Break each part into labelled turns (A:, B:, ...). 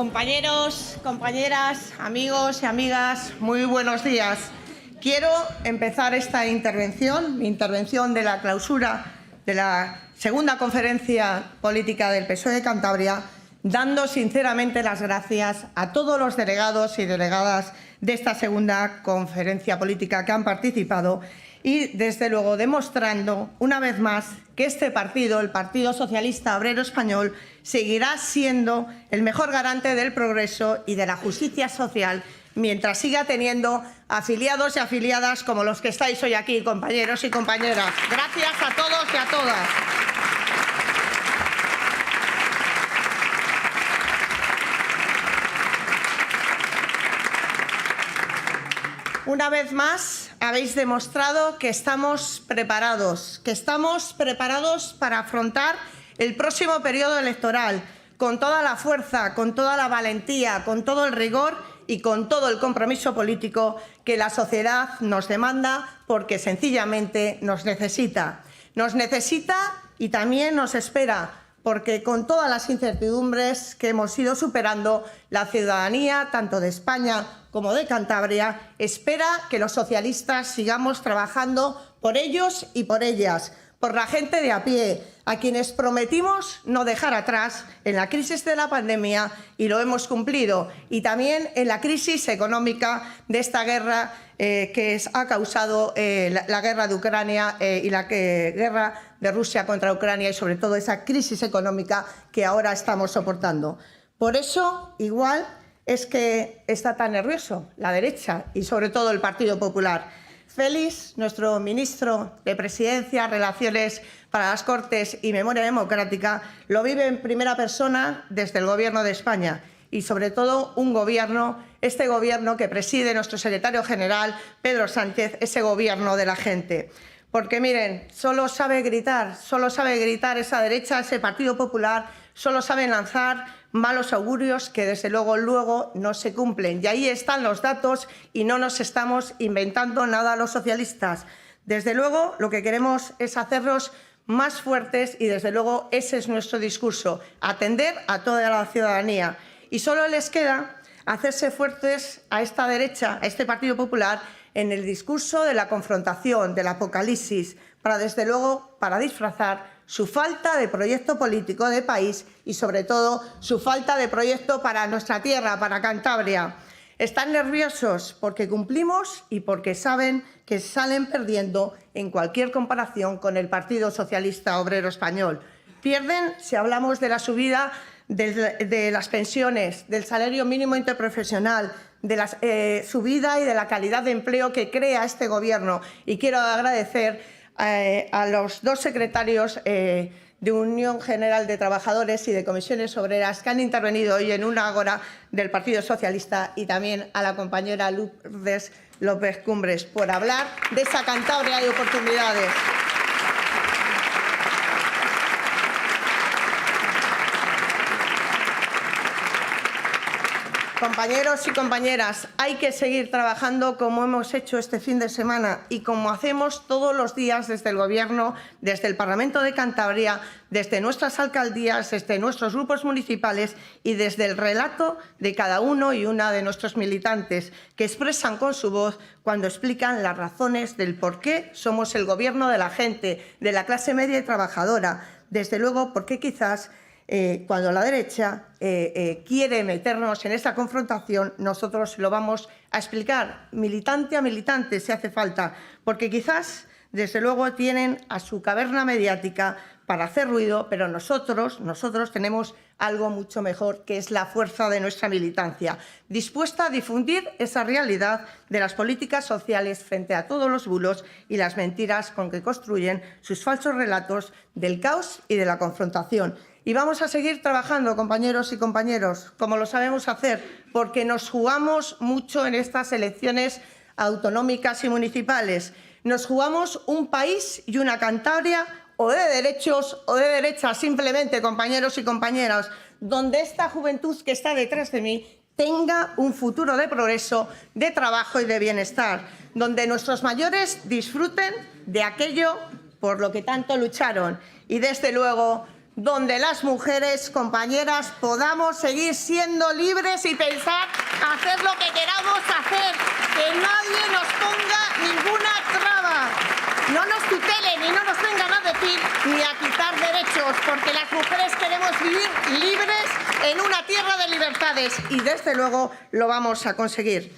A: Compañeros, compañeras, amigos y amigas, muy buenos días. Quiero empezar esta intervención, mi intervención de la clausura de la segunda conferencia política del PSOE de Cantabria, dando sinceramente las gracias a todos los delegados y delegadas de esta segunda conferencia política que han participado y, desde luego, demostrando una vez más que este partido, el Partido Socialista Obrero Español, seguirá siendo el mejor garante del progreso y de la justicia social mientras siga teniendo afiliados y afiliadas como los que estáis hoy aquí, compañeros y compañeras. Gracias a todos y a todas. Una vez más, habéis demostrado que estamos preparados para afrontar el próximo periodo electoral con toda la fuerza, con toda la valentía, con todo el rigor y con todo el compromiso político que la sociedad nos demanda, porque sencillamente nos necesita. Nos necesita y también nos espera, porque con todas las incertidumbres que hemos ido superando, la ciudadanía, tanto de España como de Cantabria, espera que los socialistas sigamos trabajando por ellos y por ellas, por la gente de a pie, a quienes prometimos no dejar atrás en la crisis de la pandemia, y lo hemos cumplido, y también en la crisis económica de esta guerra que ha causado la guerra de Ucrania y la guerra de Rusia contra Ucrania, y sobre todo esa crisis económica que ahora estamos soportando. Por eso, igual, es que está tan nervioso la derecha y sobre todo el Partido Popular. Félix, nuestro ministro de Presidencia, Relaciones para las Cortes y Memoria Democrática, lo vive en primera persona desde el Gobierno de España, y sobre todo este gobierno que preside nuestro secretario general, Pedro Sánchez, ese gobierno de la gente. Porque miren, solo sabe gritar esa derecha, ese Partido Popular, solo saben lanzar malos augurios que desde luego no se cumplen. Y ahí están los datos y no nos estamos inventando nada los socialistas. Desde luego lo que queremos es hacerlos más fuertes y desde luego ese es nuestro discurso, atender a toda la ciudadanía. Y solo les queda hacerse fuertes a esta derecha, a este Partido Popular, en el discurso de la confrontación, del apocalipsis, para disfrazar su falta de proyecto político de país y, sobre todo, su falta de proyecto para nuestra tierra, para Cantabria. Están nerviosos porque cumplimos y porque saben que salen perdiendo en cualquier comparación con el Partido Socialista Obrero Español. Pierden si hablamos de la subida de las pensiones, del salario mínimo interprofesional, de la subida y de la calidad de empleo que crea este Gobierno. Y quiero agradecer a los dos secretarios de Unión General de Trabajadores y de Comisiones Obreras que han intervenido hoy en una ágora del Partido Socialista, y también a la compañera Lourdes López Cumbres por hablar de esa Cantabria de oportunidades. Compañeros y compañeras, hay que seguir trabajando como hemos hecho este fin de semana y como hacemos todos los días desde el Gobierno, desde el Parlamento de Cantabria, desde nuestras alcaldías, desde nuestros grupos municipales y desde el relato de cada uno y una de nuestros militantes, que expresan con su voz cuando explican las razones del por qué somos el Gobierno de la gente, de la clase media y trabajadora. Desde luego, porque quizás cuando la derecha quiere meternos en esta confrontación, nosotros lo vamos a explicar militante a militante si hace falta, porque quizás, desde luego, tienen a su caverna mediática para hacer ruido, pero nosotros tenemos algo mucho mejor, que es la fuerza de nuestra militancia, dispuesta a difundir esa realidad de las políticas sociales frente a todos los bulos y las mentiras con que construyen sus falsos relatos del caos y de la confrontación. Y vamos a seguir trabajando, compañeros y compañeros, como lo sabemos hacer, porque nos jugamos mucho en estas elecciones autonómicas y municipales. Nos jugamos un país y una Cantabria o de derechos o de derechas, simplemente, compañeros y compañeras, donde esta juventud que está detrás de mí tenga un futuro de progreso, de trabajo y de bienestar, donde nuestros mayores disfruten de aquello por lo que tanto lucharon y, desde luego, donde las mujeres, compañeras, podamos seguir siendo libres y pensar hacer lo que queramos hacer, que nadie nos ponga ninguna traba, no nos tutelen y no nos vengan a decir ni a quitar derechos, porque las mujeres queremos vivir libres en una tierra de libertades y desde luego lo vamos a conseguir.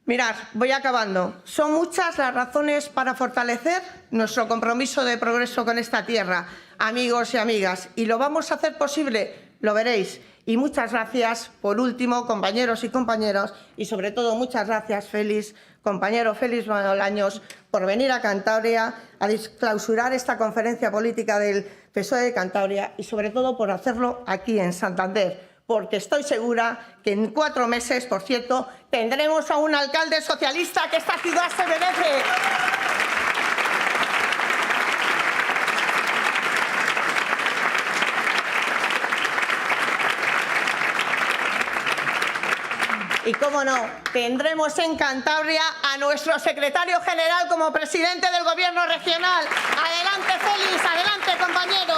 A: Mirad, voy acabando. Son muchas las razones para fortalecer nuestro compromiso de progreso con esta tierra, amigos y amigas, y lo vamos a hacer posible, lo veréis. Y muchas gracias, por último, compañeros y compañeras, y sobre todo muchas gracias, Félix, compañero Félix Bolaños, por venir a Cantabria a clausurar esta conferencia política del PSOE de Cantabria y sobre todo por hacerlo aquí en Santander, porque estoy segura que en 4 meses, por cierto, tendremos a un alcalde socialista que esta ciudad se merece. Y, cómo no, tendremos en Cantabria a nuestro secretario general como presidente del Gobierno regional. Adelante, Félix, adelante, compañero.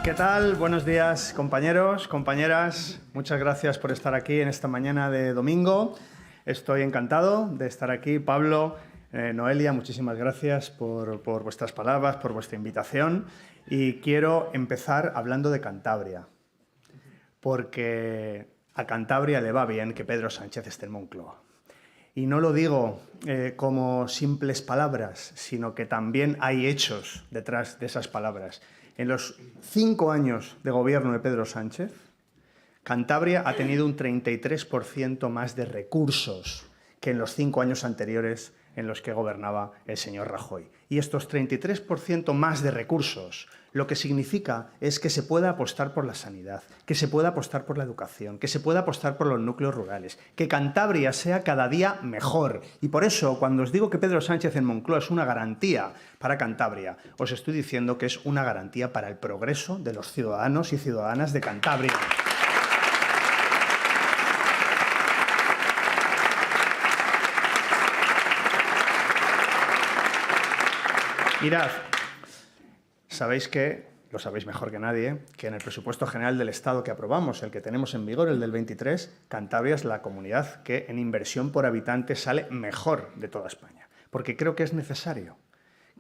B: ¿Qué tal? Buenos días, compañeros, compañeras. Muchas gracias por estar aquí en esta mañana de domingo. Estoy encantado de estar aquí. Pablo, Noelia, muchísimas gracias por vuestras palabras, por vuestra invitación. Y quiero empezar hablando de Cantabria, porque a Cantabria le va bien que Pedro Sánchez esté en Moncloa. Y no lo digo como simples palabras, sino que también hay hechos detrás de esas palabras. En los 5 años de gobierno de Pedro Sánchez, Cantabria ha tenido un 33% más de recursos que en los 5 años anteriores en los que gobernaba el señor Rajoy. Y estos 33% más de recursos lo que significa es que se pueda apostar por la sanidad, que se pueda apostar por la educación, que se pueda apostar por los núcleos rurales, que Cantabria sea cada día mejor. Y por eso, cuando os digo que Pedro Sánchez en Moncloa es una garantía para Cantabria, os estoy diciendo que es una garantía para el progreso de los ciudadanos y ciudadanas de Cantabria. Mirad, sabéis que, lo sabéis mejor que nadie, que en el presupuesto general del Estado que aprobamos, el que tenemos en vigor, el del 23, Cantabria es la comunidad que en inversión por habitante sale mejor de toda España. Porque creo que es necesario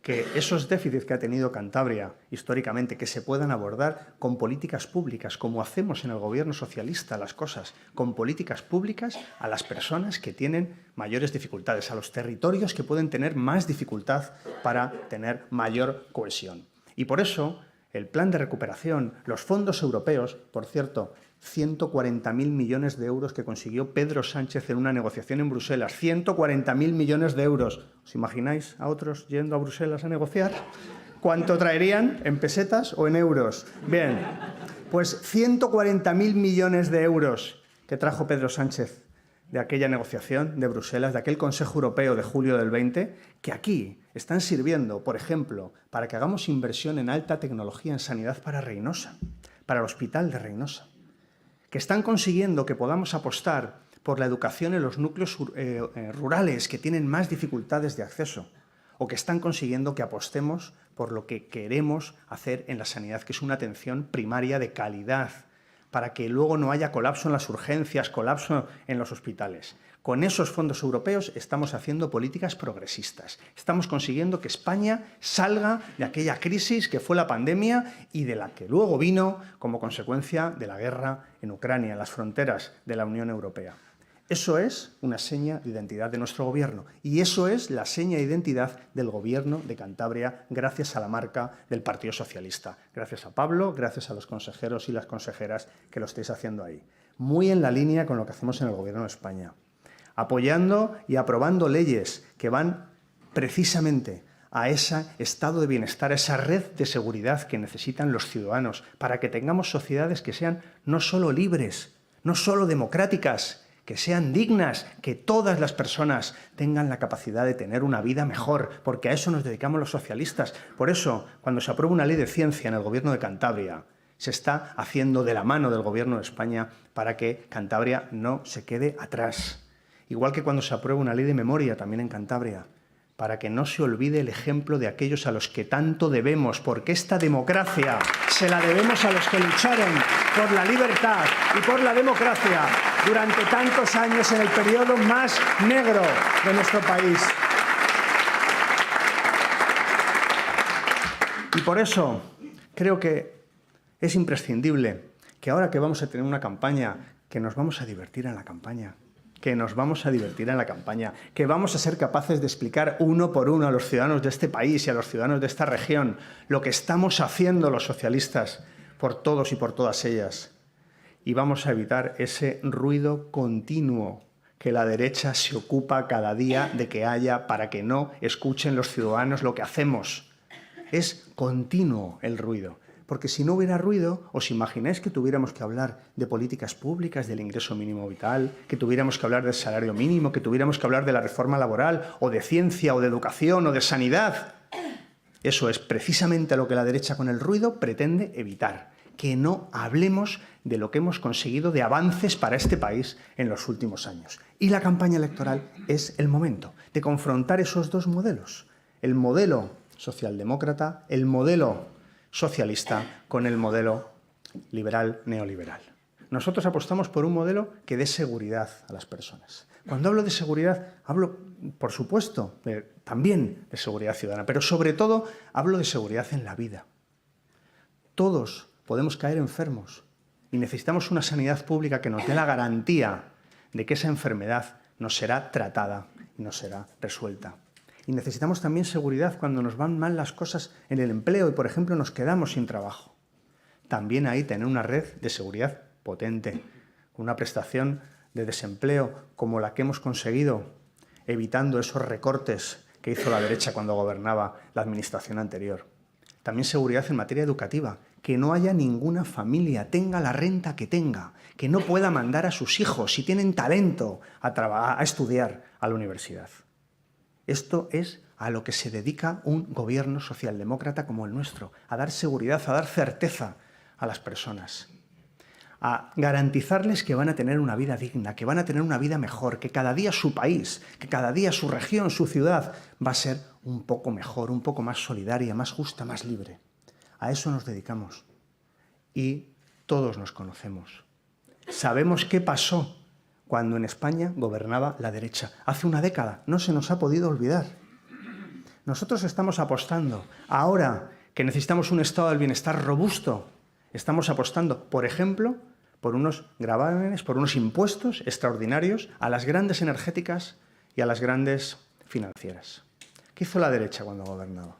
B: que esos déficits que ha tenido Cantabria históricamente, que se puedan abordar con políticas públicas, como hacemos en el gobierno socialista las cosas, con políticas públicas a las personas que tienen mayores dificultades, a los territorios que pueden tener más dificultad para tener mayor cohesión. Y por eso el plan de recuperación, los fondos europeos, por cierto, 140.000 millones de euros que consiguió Pedro Sánchez en una negociación en Bruselas. 140.000 millones de euros. ¿Os imagináis a otros yendo a Bruselas a negociar? ¿Cuánto traerían? ¿En pesetas o en euros? Bien, pues 140.000 millones de euros que trajo Pedro Sánchez de aquella negociación de Bruselas, de aquel Consejo Europeo de julio del 20, que aquí están sirviendo, por ejemplo, para que hagamos inversión en alta tecnología en sanidad para Reynosa, para el Hospital de Reynosa, que están consiguiendo que podamos apostar por la educación en los núcleos rurales que tienen más dificultades de acceso, o que están consiguiendo que apostemos por lo que queremos hacer en la sanidad, que es una atención primaria de calidad, para que luego no haya colapso en las urgencias, colapso en los hospitales. Con esos fondos europeos estamos haciendo políticas progresistas. Estamos consiguiendo que España salga de aquella crisis que fue la pandemia y de la que luego vino como consecuencia de la guerra en Ucrania, en las fronteras de la Unión Europea. Eso es una seña de identidad de nuestro gobierno y eso es la seña de identidad del gobierno de Cantabria gracias a la marca del Partido Socialista. Gracias a Pablo, gracias a los consejeros y las consejeras que lo estáis haciendo ahí. Muy en la línea con lo que hacemos en el Gobierno de España. Apoyando y aprobando leyes que van precisamente a ese estado de bienestar, a esa red de seguridad que necesitan los ciudadanos para que tengamos sociedades que sean no solo libres, no solo democráticas, que sean dignas, que todas las personas tengan la capacidad de tener una vida mejor, porque a eso nos dedicamos los socialistas. Por eso, cuando se aprueba una ley de ciencia en el Gobierno de Cantabria, se está haciendo de la mano del Gobierno de España para que Cantabria no se quede atrás. Igual que cuando se aprueba una ley de memoria también en Cantabria, para que no se olvide el ejemplo de aquellos a los que tanto debemos, porque esta democracia se la debemos a los que lucharon por la libertad y por la democracia durante tantos años en el periodo más negro de nuestro país. Y por eso creo que es imprescindible que ahora que vamos a tener una campaña, que nos vamos a divertir en la campaña, que vamos a ser capaces de explicar uno por uno a los ciudadanos de este país y a los ciudadanos de esta región lo que estamos haciendo los socialistas por todos y por todas ellas. Y vamos a evitar ese ruido continuo que la derecha se ocupa cada día de que haya para que no escuchen los ciudadanos lo que hacemos. Es continuo el ruido. Porque si no hubiera ruido, ¿os imagináis que tuviéramos que hablar de políticas públicas, del ingreso mínimo vital, que tuviéramos que hablar del salario mínimo, que tuviéramos que hablar de la reforma laboral, o de ciencia, o de educación, o de sanidad? Eso es precisamente lo que la derecha con el ruido pretende evitar, que no hablemos de lo que hemos conseguido de avances para este país en los últimos años. Y la campaña electoral es el momento de confrontar esos dos modelos, el modelo socialdemócrata, el modelo socialista con el modelo liberal neoliberal. Nosotros apostamos por un modelo que dé seguridad a las personas. Cuando hablo de seguridad, hablo, por supuesto, también de seguridad ciudadana, pero sobre todo hablo de seguridad en la vida. Todos podemos caer enfermos y necesitamos una sanidad pública que nos dé la garantía de que esa enfermedad nos será tratada y nos será resuelta. Y necesitamos también seguridad cuando nos van mal las cosas en el empleo y, por ejemplo, nos quedamos sin trabajo. También ahí tener una red de seguridad potente, una prestación de desempleo como la que hemos conseguido, evitando esos recortes que hizo la derecha cuando gobernaba la administración anterior. También seguridad en materia educativa, que no haya ninguna familia, tenga la renta que tenga, que no pueda mandar a sus hijos, si tienen talento, a estudiar a la universidad. Esto es a lo que se dedica un gobierno socialdemócrata como el nuestro, a dar seguridad, a dar certeza a las personas, a garantizarles que van a tener una vida digna, que van a tener una vida mejor, que cada día su país, que cada día su región, su ciudad va a ser un poco mejor, un poco más solidaria, más justa, más libre. A eso nos dedicamos y todos nos conocemos. Sabemos qué pasó cuando en España gobernaba la derecha. Hace una década, no se nos ha podido olvidar. Nosotros estamos apostando, ahora que necesitamos un estado del bienestar robusto, estamos apostando, por ejemplo, por unos gravámenes, por unos impuestos extraordinarios a las grandes energéticas y a las grandes financieras. ¿Qué hizo la derecha cuando gobernaba?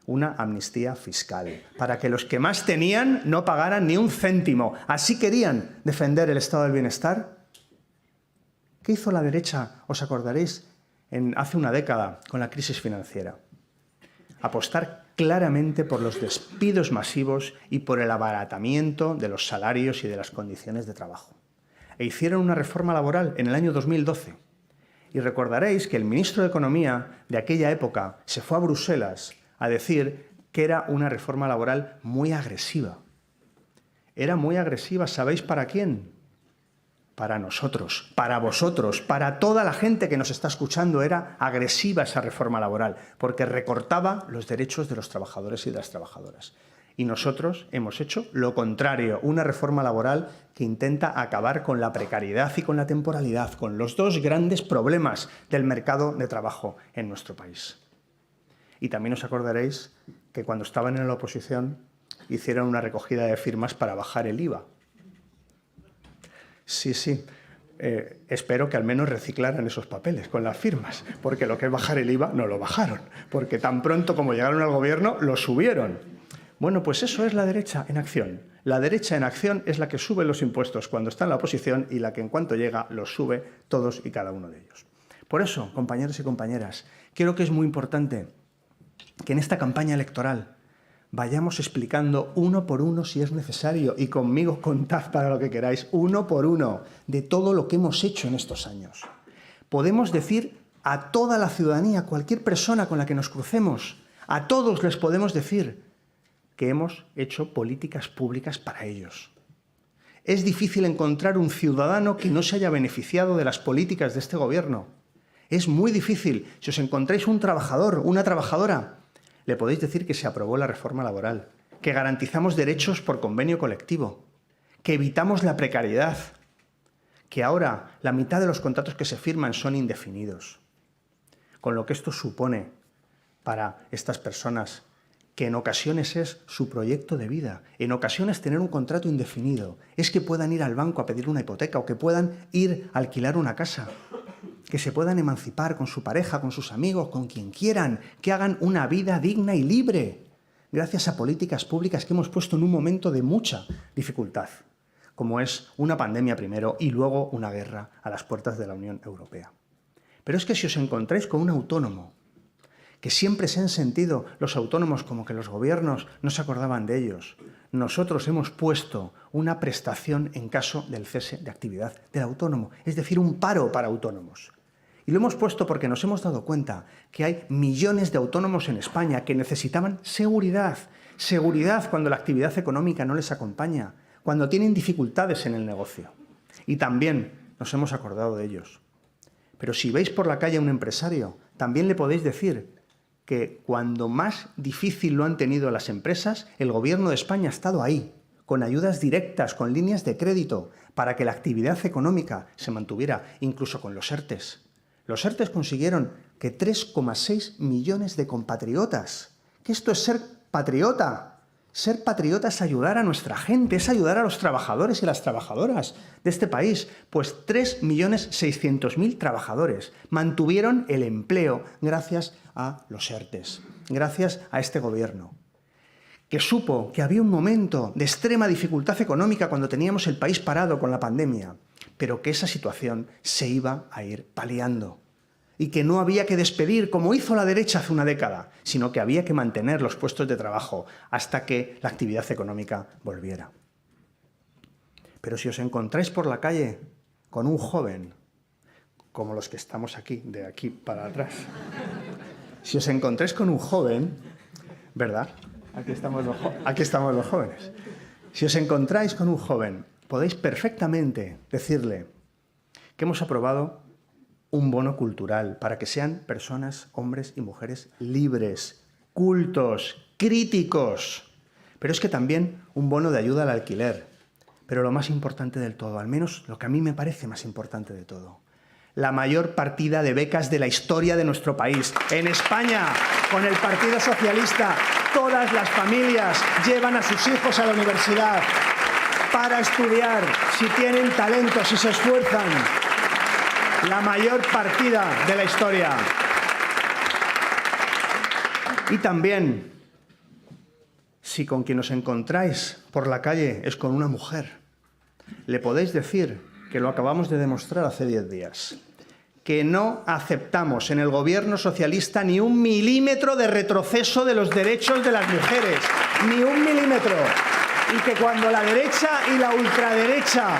B: Una amnistía fiscal, para que los que más tenían no pagaran ni un céntimo. ¿Así querían defender el estado del bienestar? ¿Qué hizo la derecha, os acordaréis, hace una década con la crisis financiera? Apostar claramente por los despidos masivos y por el abaratamiento de los salarios y de las condiciones de trabajo. E hicieron una reforma laboral en el año 2012. Y recordaréis que el ministro de Economía de aquella época se fue a Bruselas a decir que era una reforma laboral muy agresiva. Era muy agresiva, ¿sabéis para quién? Para nosotros, para vosotros, para toda la gente que nos está escuchando. Era agresiva esa reforma laboral, porque recortaba los derechos de los trabajadores y de las trabajadoras. Y nosotros hemos hecho lo contrario, una reforma laboral que intenta acabar con la precariedad y con la temporalidad, con los dos grandes problemas del mercado de trabajo en nuestro país. Y también os acordaréis que cuando estaban en la oposición hicieron una recogida de firmas para bajar el IVA. Sí, sí. Espero que al menos reciclaran esos papeles con las firmas, porque lo que es bajar el IVA no lo bajaron, porque tan pronto como llegaron al gobierno lo subieron. Bueno, pues eso es la derecha en acción. La derecha en acción es la que sube los impuestos cuando está en la oposición y la que en cuanto llega los sube todos y cada uno de ellos. Por eso, compañeros y compañeras, creo que es muy importante que en esta campaña electoral vayamos explicando uno por uno si es necesario, y conmigo contad para lo que queráis, uno por uno, de todo lo que hemos hecho en estos años. Podemos decir a toda la ciudadanía, cualquier persona con la que nos crucemos, a todos les podemos decir que hemos hecho políticas públicas para ellos. Es difícil encontrar un ciudadano que no se haya beneficiado de las políticas de este gobierno. Es muy difícil. Si os encontráis un trabajador, una trabajadora, le podéis decir que se aprobó la reforma laboral, que garantizamos derechos por convenio colectivo, que evitamos la precariedad, que ahora la mitad de los contratos que se firman son indefinidos. Con lo que esto supone para estas personas, que en ocasiones es su proyecto de vida, en ocasiones tener un contrato indefinido, es que puedan ir al banco a pedir una hipoteca o que puedan ir a alquilar una casa, que se puedan emancipar con su pareja, con sus amigos, con quien quieran, que hagan una vida digna y libre, gracias a políticas públicas que hemos puesto en un momento de mucha dificultad, como es una pandemia primero y luego una guerra a las puertas de la Unión Europea. Pero es que si os encontráis con un autónomo, que siempre se han sentido los autónomos como que los gobiernos no se acordaban de ellos, nosotros hemos puesto una prestación en caso del cese de actividad del autónomo, es decir, un paro para autónomos. Y lo hemos puesto porque nos hemos dado cuenta que hay millones de autónomos en España que necesitaban seguridad, seguridad cuando la actividad económica no les acompaña, cuando tienen dificultades en el negocio. Y también nos hemos acordado de ellos. Pero si veis por la calle a un empresario, también le podéis decir que cuando más difícil lo han tenido las empresas, el Gobierno de España ha estado ahí, con ayudas directas, con líneas de crédito, para que la actividad económica se mantuviera, incluso con los ERTEs. Los ERTEs consiguieron que 3,6 millones de compatriotas, que esto es ser patriota. Ser patriota es ayudar a nuestra gente, es ayudar a los trabajadores y las trabajadoras de este país. Pues 3.600.000 trabajadores mantuvieron el empleo gracias a los ERTEs, gracias a este gobierno, que supo que había un momento de extrema dificultad económica cuando teníamos el país parado con la pandemia, pero que esa situación se iba a ir paliando. Y que no había que despedir, como hizo la derecha hace una década, sino que había que mantener los puestos de trabajo hasta que la actividad económica volviera. Pero si os encontráis por la calle con un joven, como los que estamos aquí, de aquí para atrás, si os encontráis con un joven, ¿verdad? Aquí estamos los jóvenes. Si os encontráis con un joven, podéis perfectamente decirle que hemos aprobado un bono cultural para que sean personas, hombres y mujeres libres, cultos, críticos. Pero es que también un bono de ayuda al alquiler. Pero lo más importante del todo, al menos lo que a mí me parece más importante de todo, la mayor partida de becas de la historia de nuestro país. En España, con el Partido Socialista, todas las familias llevan a sus hijos a la universidad para estudiar, si tienen talento, si se esfuerzan. La mayor partida de la historia. Y también, si con quien os encontráis por la calle es con una mujer, le podéis decir, que lo acabamos de demostrar hace 10 días, que no aceptamos en el gobierno socialista ni un milímetro de retroceso de los derechos de las mujeres, ni un milímetro. Y que cuando la derecha y la ultraderecha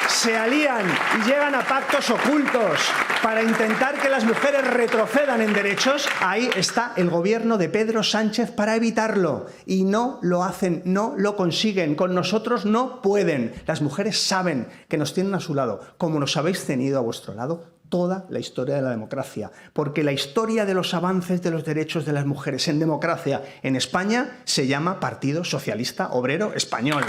B: se alían y llegan a pactos ocultos para intentar que las mujeres retrocedan en derechos, ahí está el gobierno de Pedro Sánchez para evitarlo. Y no lo hacen, no lo consiguen. Con nosotros no pueden. Las mujeres saben que nos tienen a su lado, como nos habéis tenido a vuestro lado toda la historia de la democracia. Porque la historia de los avances de los derechos de las mujeres en democracia en España se llama Partido Socialista Obrero Español.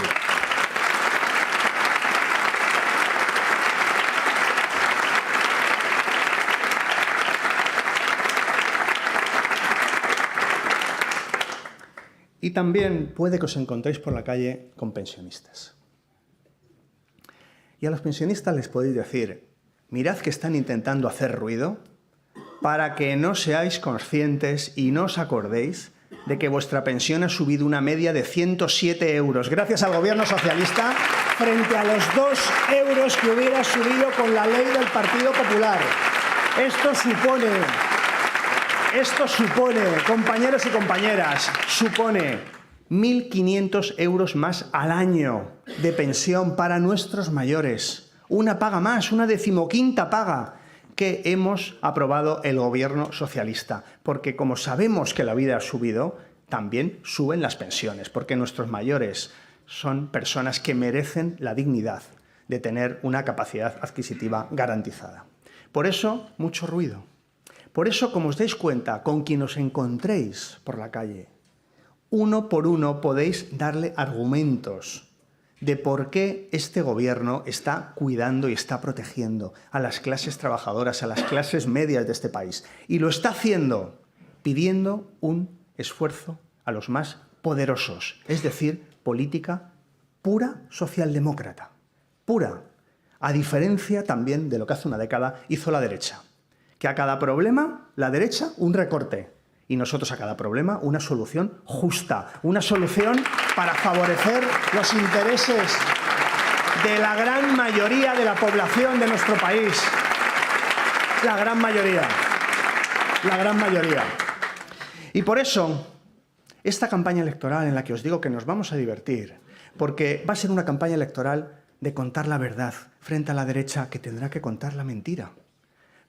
B: Y también puede que os encontréis por la calle con pensionistas. Y a los pensionistas les podéis decir, mirad que están intentando hacer ruido para que no seáis conscientes y no os acordéis de que vuestra pensión ha subido una media de 107 euros, gracias al gobierno socialista, frente a los 2 euros que hubiera subido con la ley del Partido Popular. Esto supone, compañeros y compañeras, supone 1.500 euros más al año de pensión para nuestros mayores. Una paga más, una 15ª paga que hemos aprobado el gobierno socialista. Porque como sabemos que la vida ha subido, también suben las pensiones, porque nuestros mayores son personas que merecen la dignidad de tener una capacidad adquisitiva garantizada. Por eso, mucho ruido. Por eso, como os dais cuenta, con quien os encontréis por la calle, uno por uno podéis darle argumentos de por qué este gobierno está cuidando y está protegiendo a las clases trabajadoras, a las clases medias de este país. Y lo está haciendo pidiendo un esfuerzo a los más poderosos, es decir, política pura socialdemócrata, pura, a diferencia también de lo que hace una década hizo la derecha, que a cada problema, la derecha, un recorte, y nosotros a cada problema una solución justa, una solución para favorecer los intereses de la gran mayoría de la población de nuestro país. La gran mayoría. La gran mayoría. Y por eso, esta campaña electoral en la que os digo que nos vamos a divertir, porque va a ser una campaña electoral de contar la verdad frente a la derecha que tendrá que contar la mentira.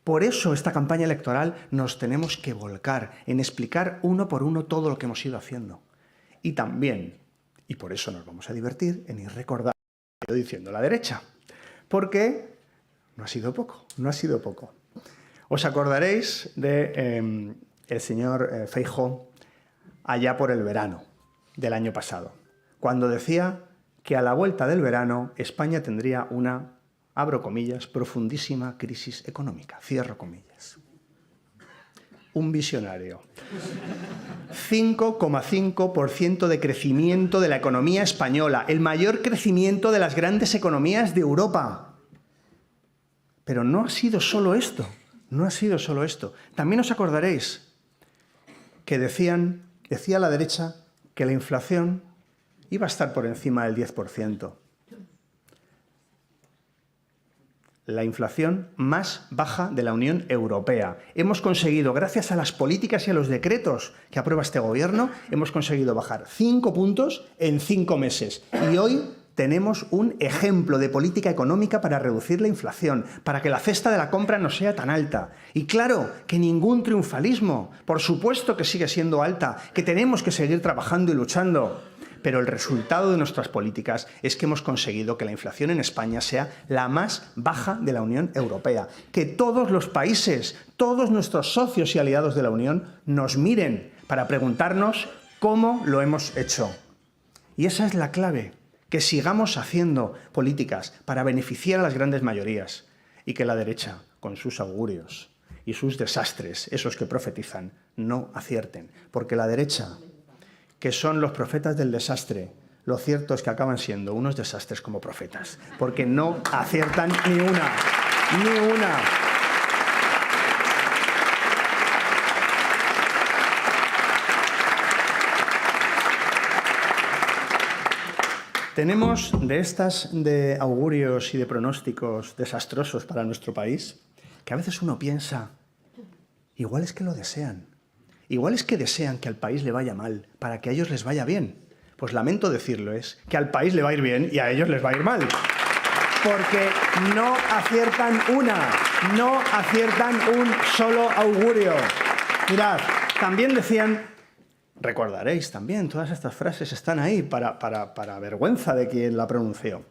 B: Por eso esta campaña electoral nos tenemos que volcar en explicar uno por uno todo lo que hemos ido haciendo. Y también, y por eso nos vamos a divertir, en ir recordando lo que ha ido diciendo la derecha. Porque no ha sido poco, no ha sido poco. Os acordaréis de el señor Feijóo allá por el verano del año pasado, cuando decía que a la vuelta del verano España tendría una, abro comillas, profundísima crisis económica, cierro comillas. Un visionario. 5,5% de crecimiento de la economía española, el mayor crecimiento de las grandes economías de Europa. Pero no ha sido solo esto, no ha sido solo esto. También os acordaréis que decía la derecha que la inflación iba a estar por encima del 10%. La inflación más baja de la Unión Europea. Hemos conseguido, gracias a las políticas y a los decretos que aprueba este gobierno, hemos conseguido bajar 5 puntos en 5 meses. Y hoy tenemos un ejemplo de política económica para reducir la inflación, para que la cesta de la compra no sea tan alta. Y claro, que ningún triunfalismo, por supuesto que sigue siendo alta, que tenemos que seguir trabajando y luchando. Pero el resultado de nuestras políticas es que hemos conseguido que la inflación en España sea la más baja de la Unión Europea. Que todos los países, todos nuestros socios y aliados de la Unión nos miren para preguntarnos cómo lo hemos hecho. Y esa es la clave, que sigamos haciendo políticas para beneficiar a las grandes mayorías y que la derecha, con sus augurios y sus desastres, esos que profetizan, no acierten. Porque la derecha, que son los profetas del desastre, lo cierto es que acaban siendo unos desastres como profetas, porque no aciertan ni una, ni una. Tenemos de estas de augurios y de pronósticos desastrosos para nuestro país, que a veces uno piensa, igual es que lo desean. Igual es que desean que al país le vaya mal para que a ellos les vaya bien. Pues lamento decirlo, es que al país le va a ir bien y a ellos les va a ir mal. Porque no aciertan no aciertan un solo augurio. Mirad, también decían, recordaréis también, todas estas frases están ahí para vergüenza de quien la pronunció.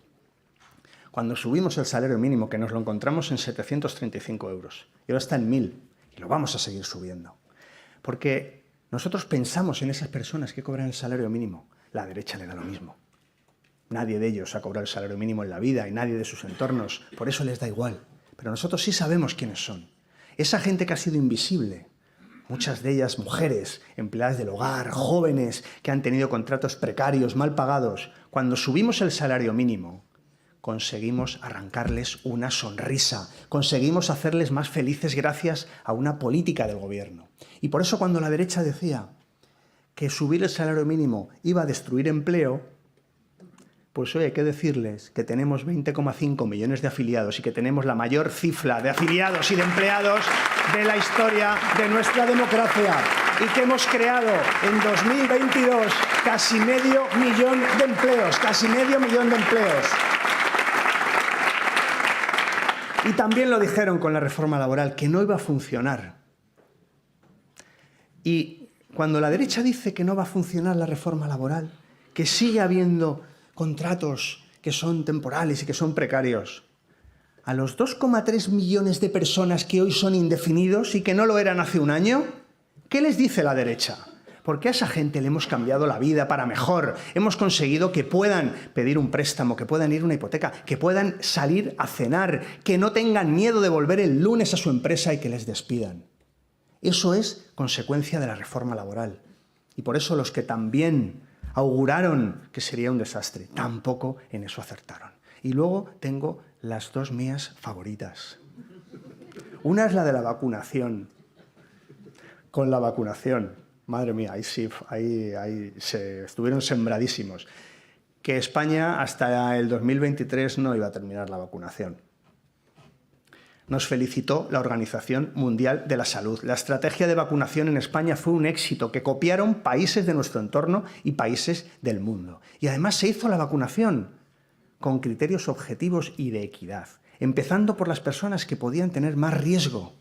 B: Cuando subimos el salario mínimo, que nos lo encontramos en 735 euros, y ahora está en 1.000, y lo vamos a seguir subiendo. Porque nosotros pensamos en esas personas que cobran el salario mínimo. La derecha le da lo mismo. Nadie de ellos ha cobrado el salario mínimo en la vida y nadie de sus entornos. Por eso les da igual. Pero nosotros sí sabemos quiénes son. Esa gente que ha sido invisible. Muchas de ellas mujeres, empleadas del hogar, jóvenes que han tenido contratos precarios, mal pagados. Cuando subimos el salario mínimo, conseguimos arrancarles una sonrisa, conseguimos hacerles más felices gracias a una política del gobierno. Y por eso cuando la derecha decía que subir el salario mínimo iba a destruir empleo, pues hoy hay que decirles que tenemos 20,5 millones de afiliados y que tenemos la mayor cifra de afiliados y de empleados de la historia de nuestra democracia y que hemos creado en 2022 casi medio millón de empleos, Y también lo dijeron con la reforma laboral, que no iba a funcionar. Y cuando la derecha dice que no va a funcionar la reforma laboral, que sigue habiendo contratos que son temporales y que son precarios, a los 2,3 millones de personas que hoy son indefinidos y que no lo eran hace un año, ¿qué les dice la derecha? Porque a esa gente le hemos cambiado la vida para mejor. Hemos conseguido que puedan pedir un préstamo, que puedan ir a una hipoteca, que puedan salir a cenar, que no tengan miedo de volver el lunes a su empresa y que les despidan. Eso es consecuencia de la reforma laboral. Y por eso los que también auguraron que sería un desastre, tampoco en eso acertaron. Y luego tengo las dos mías favoritas. Una es la de la vacunación. Con la vacunación. Madre mía, ahí se estuvieron sembradísimos. Que España hasta el 2023 no iba a terminar la vacunación. Nos felicitó la Organización Mundial de la Salud. La estrategia de vacunación en España fue un éxito que copiaron países de nuestro entorno y países del mundo. Y además se hizo la vacunación con criterios objetivos y de equidad, empezando por las personas que podían tener más riesgo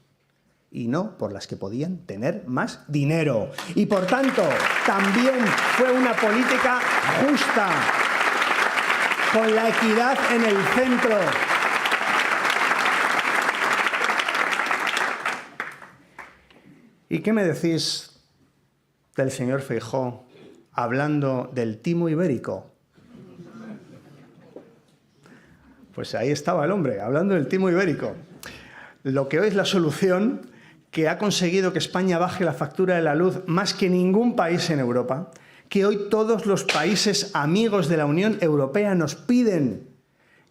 B: y no por las que podían tener más dinero. Y por tanto, también fue una política justa, con la equidad en el centro. ¿Y qué me decís del señor Feijóo hablando del timo ibérico? Pues ahí estaba el hombre, hablando del timo ibérico. Lo que hoy es la solución que ha conseguido que España baje la factura de la luz más que ningún país en Europa, que hoy todos los países amigos de la Unión Europea nos piden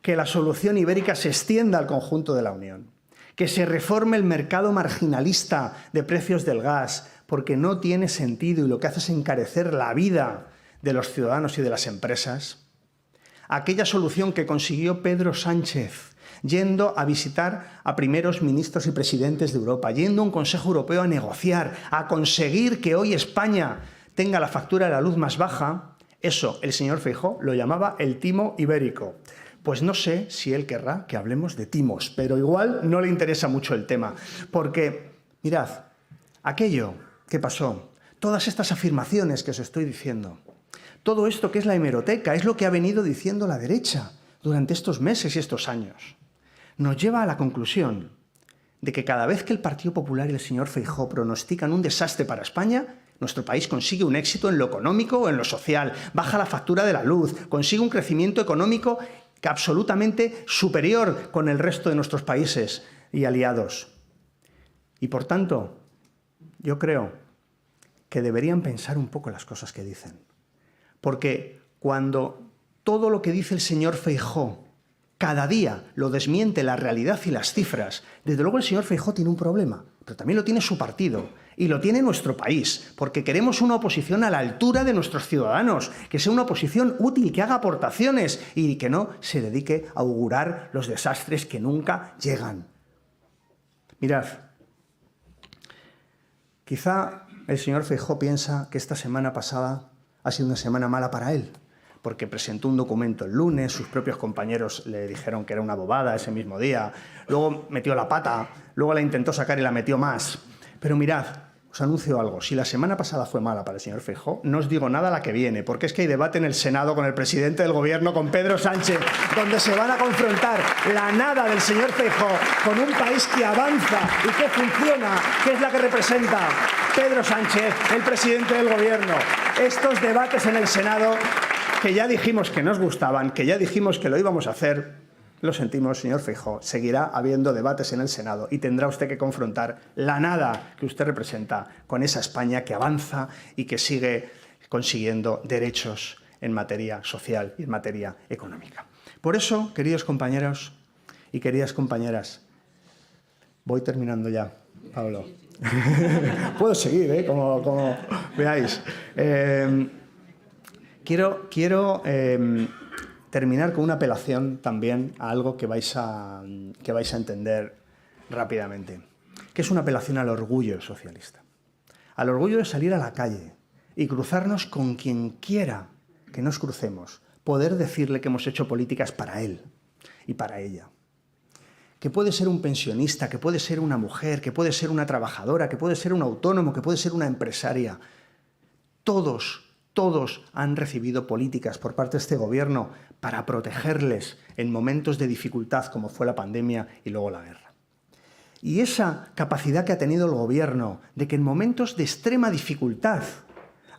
B: que la solución ibérica se extienda al conjunto de la Unión, que se reforme el mercado marginalista de precios del gas, porque no tiene sentido y lo que hace es encarecer la vida de los ciudadanos y de las empresas. Aquella solución que consiguió Pedro Sánchez, yendo a visitar a primeros ministros y presidentes de Europa, yendo a un Consejo Europeo a negociar, a conseguir que hoy España tenga la factura de la luz más baja, eso el señor Feijóo lo llamaba el timo ibérico. Pues no sé si él querrá que hablemos de timos, pero igual no le interesa mucho el tema, porque, mirad, aquello que pasó, todas estas afirmaciones que os estoy diciendo, todo esto que es la hemeroteca, es lo que ha venido diciendo la derecha durante estos meses y estos años. Nos lleva a la conclusión de que cada vez que el Partido Popular y el señor Feijóo pronostican un desastre para España, nuestro país consigue un éxito en lo económico o en lo social, baja la factura de la luz, consigue un crecimiento económico absolutamente superior con el resto de nuestros países y aliados. Y por tanto, yo creo que deberían pensar un poco las cosas que dicen. Porque cuando todo lo que dice el señor Feijóo cada día lo desmiente la realidad y las cifras, desde luego el señor Feijóo tiene un problema, pero también lo tiene su partido y lo tiene nuestro país, porque queremos una oposición a la altura de nuestros ciudadanos, que sea una oposición útil, que haga aportaciones y que no se dedique a augurar los desastres que nunca llegan. Mirad, quizá el señor Feijóo piensa que esta semana pasada ha sido una semana mala para él, porque presentó un documento el lunes, sus propios compañeros le dijeron que era una bobada ese mismo día, luego metió la pata, luego la intentó sacar y la metió más. Pero mirad, os anuncio algo, si la semana pasada fue mala para el señor Feijóo, no os digo nada la que viene, porque es que hay debate en el Senado con el presidente del Gobierno, con Pedro Sánchez, donde se van a confrontar la nada del señor Feijóo con un país que avanza y que funciona, que es la que representa Pedro Sánchez, el presidente del Gobierno. Estos debates en el Senado, que ya dijimos que nos gustaban, que ya dijimos que lo íbamos a hacer, lo sentimos, señor Feijóo, seguirá habiendo debates en el Senado y tendrá usted que confrontar la nada que usted representa con esa España que avanza y que sigue consiguiendo derechos en materia social y en materia económica. Por eso, queridos compañeros y queridas compañeras, voy terminando ya, Pablo. Puedo seguir, como veáis. Quiero terminar con una apelación también a algo que vais a entender rápidamente. que es una apelación al orgullo socialista. Al orgullo de salir a la calle y cruzarnos con quien quiera que nos crucemos, poder decirle que hemos hecho políticas para él y para ella. Que puede ser un pensionista, que puede ser una mujer, que puede ser una trabajadora, que puede ser un autónomo, que puede ser una empresaria. Todos han recibido políticas por parte de este gobierno para protegerles en momentos de dificultad, como fue la pandemia y luego la guerra. Y esa capacidad que ha tenido el gobierno de que en momentos de extrema dificultad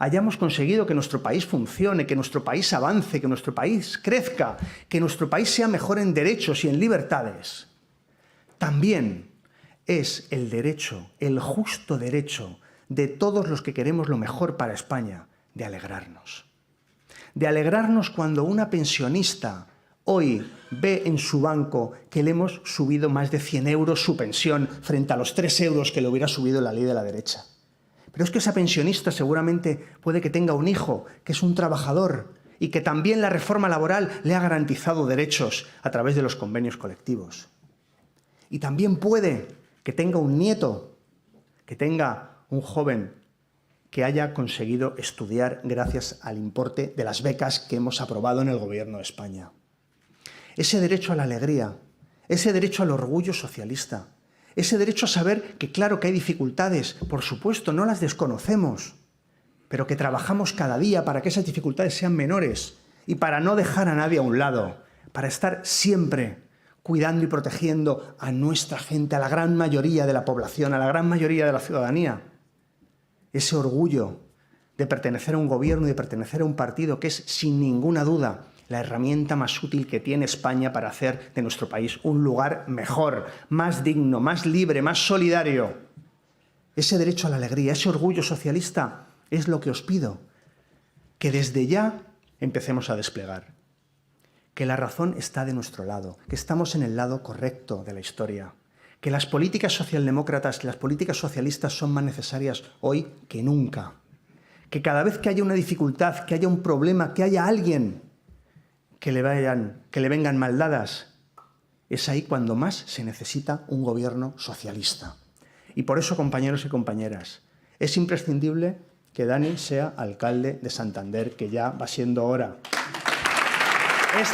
B: hayamos conseguido que nuestro país funcione, que nuestro país avance, que nuestro país crezca, que nuestro país sea mejor en derechos y en libertades, también es el derecho, el justo derecho de todos los que queremos lo mejor para España, de alegrarnos. De alegrarnos cuando una pensionista hoy ve en su banco que le hemos subido más de 100 euros su pensión frente a los 3 euros que le hubiera subido la ley de la derecha. Pero es que esa pensionista seguramente puede que tenga un hijo que es un trabajador y que también la reforma laboral le ha garantizado derechos a través de los convenios colectivos. Y también puede que tenga un nieto, que tenga un joven que haya conseguido estudiar gracias al importe de las becas que hemos aprobado en el Gobierno de España. Ese derecho a la alegría, ese derecho al orgullo socialista, ese derecho a saber que claro que hay dificultades, por supuesto, no las desconocemos, pero que trabajamos cada día para que esas dificultades sean menores y para no dejar a nadie a un lado, para estar siempre cuidando y protegiendo a nuestra gente, a la gran mayoría de la población, a la gran mayoría de la ciudadanía. Ese orgullo de pertenecer a un gobierno y de pertenecer a un partido que es, sin ninguna duda, la herramienta más útil que tiene España para hacer de nuestro país un lugar mejor, más digno, más libre, más solidario. Ese derecho a la alegría, ese orgullo socialista es lo que os pido, que desde ya empecemos a desplegar. Que la razón está de nuestro lado, que estamos en el lado correcto de la historia, que las políticas socialdemócratas, que las políticas socialistas son más necesarias hoy que nunca, que cada vez que haya una dificultad, que haya un problema, que haya alguien que le vengan mal dadas, es ahí cuando más se necesita un gobierno socialista. Y por eso, compañeros y compañeras, es imprescindible que Dani sea alcalde de Santander, que ya va siendo hora. Es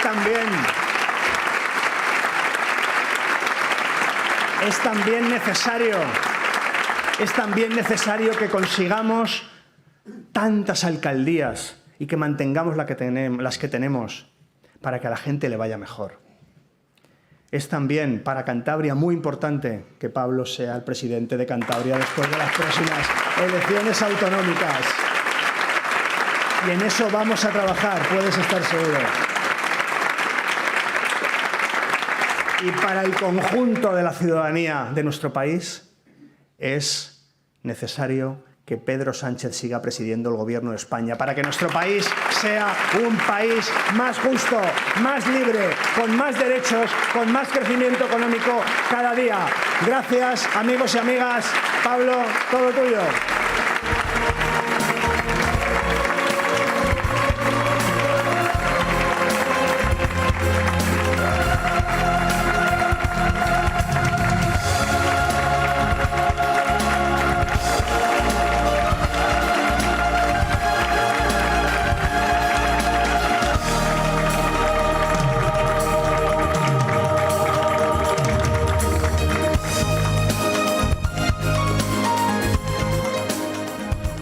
B: también necesario que consigamos tantas alcaldías y que mantengamos las que tenemos para que a la gente le vaya mejor. Es también para Cantabria muy importante que Pablo sea el presidente de Cantabria después de las próximas elecciones autonómicas. Y en eso vamos a trabajar, puedes estar seguro. Y para el conjunto de la ciudadanía de nuestro país es necesario que Pedro Sánchez siga presidiendo el Gobierno de España para que nuestro país sea un país más justo, más libre, con más derechos, con más crecimiento económico cada día. Gracias, amigos y amigas. Pablo, todo tuyo.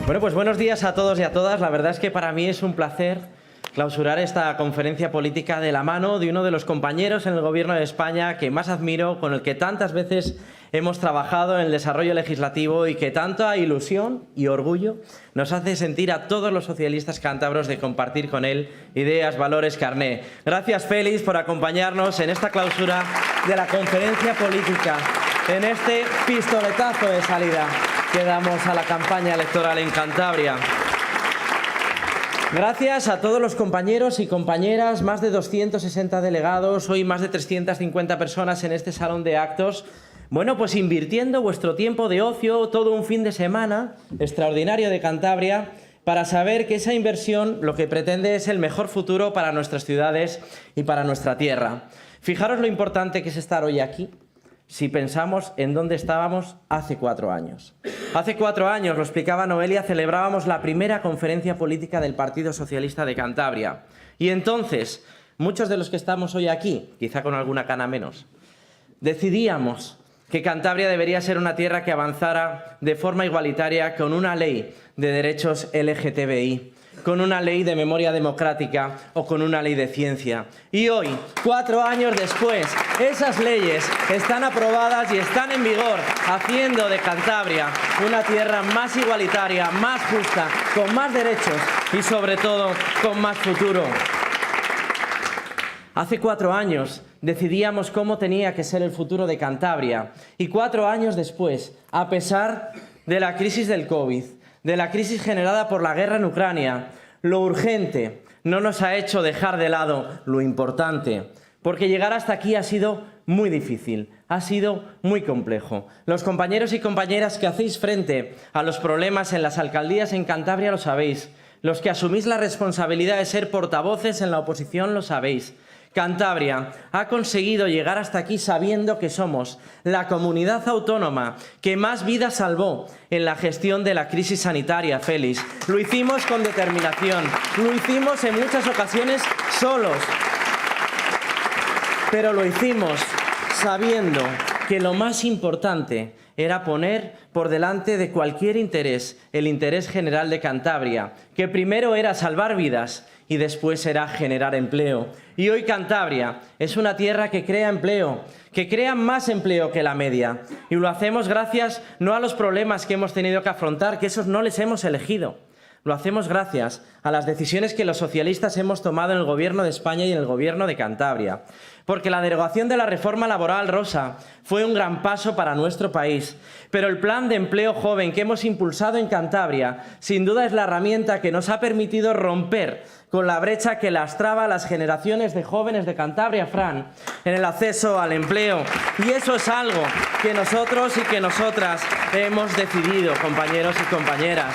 C: Bueno, pues buenos días a todos y a todas. La verdad es que para mí es un placer clausurar esta conferencia política de la mano de uno de los compañeros en el Gobierno de España que más admiro, con el que tantas veces hemos trabajado en el desarrollo legislativo y que tanta ilusión y orgullo nos hace sentir a todos los socialistas cántabros de compartir con él ideas, valores, carné. Gracias, Félix, por acompañarnos en esta clausura de la conferencia política, en este pistoletazo de salida que damos a la campaña electoral en Cantabria. Gracias a todos los compañeros y compañeras, más de 260 delegados, hoy más de 350 personas en este salón de actos. Bueno, pues invirtiendo vuestro tiempo de ocio, todo un fin de semana extraordinario de Cantabria, para saber que esa inversión lo que pretende es el mejor futuro para nuestras ciudades y para nuestra tierra. Fijaros lo importante que es estar hoy aquí, si pensamos en dónde estábamos hace 4 años. Hace 4 años, lo explicaba Noelia, celebrábamos la primera conferencia política del Partido Socialista de Cantabria. Y entonces, muchos de los que estamos hoy aquí, quizá con alguna cana menos, decidíamos que Cantabria debería ser una tierra que avanzara de forma igualitaria con una ley de derechos LGTBI, con una ley de memoria democrática o con una ley de ciencia. Y hoy, 4 años después, esas leyes están aprobadas y están en vigor, haciendo de Cantabria una tierra más igualitaria, más justa, con más derechos y sobre todo con más futuro. Hace 4 años decidíamos cómo tenía que ser el futuro de Cantabria y 4 años después, a pesar de la crisis del COVID, de la crisis generada por la guerra en Ucrania, lo urgente no nos ha hecho dejar de lado lo importante, porque llegar hasta aquí ha sido muy difícil, ha sido muy complejo. Los compañeros y compañeras que hacéis frente a los problemas en las alcaldías en Cantabria lo sabéis, los que asumís la responsabilidad de ser portavoces en la oposición lo sabéis. Cantabria ha conseguido llegar hasta aquí sabiendo que somos la comunidad autónoma que más vidas salvó en la gestión de la crisis sanitaria, Félix. Lo hicimos con determinación, lo hicimos en muchas ocasiones solos, pero lo hicimos sabiendo que lo más importante era poner por delante de cualquier interés el interés general de Cantabria, que primero era salvar vidas y después era generar empleo. Y hoy Cantabria es una tierra que crea empleo, que crea más empleo que la media. Y lo hacemos gracias no a los problemas que hemos tenido que afrontar, que esos no les hemos elegido. Lo hacemos gracias a las decisiones que los socialistas hemos tomado en el Gobierno de España y en el Gobierno de Cantabria. Porque la derogación de la reforma laboral, Rosa, fue un gran paso para nuestro país. Pero el plan de empleo joven que hemos impulsado en Cantabria, sin duda es la herramienta que nos ha permitido romper con la brecha que lastraba a las generaciones de jóvenes de Cantabria, Fran, en el acceso al empleo. Y eso es algo que nosotros y que nosotras hemos decidido, compañeros y compañeras.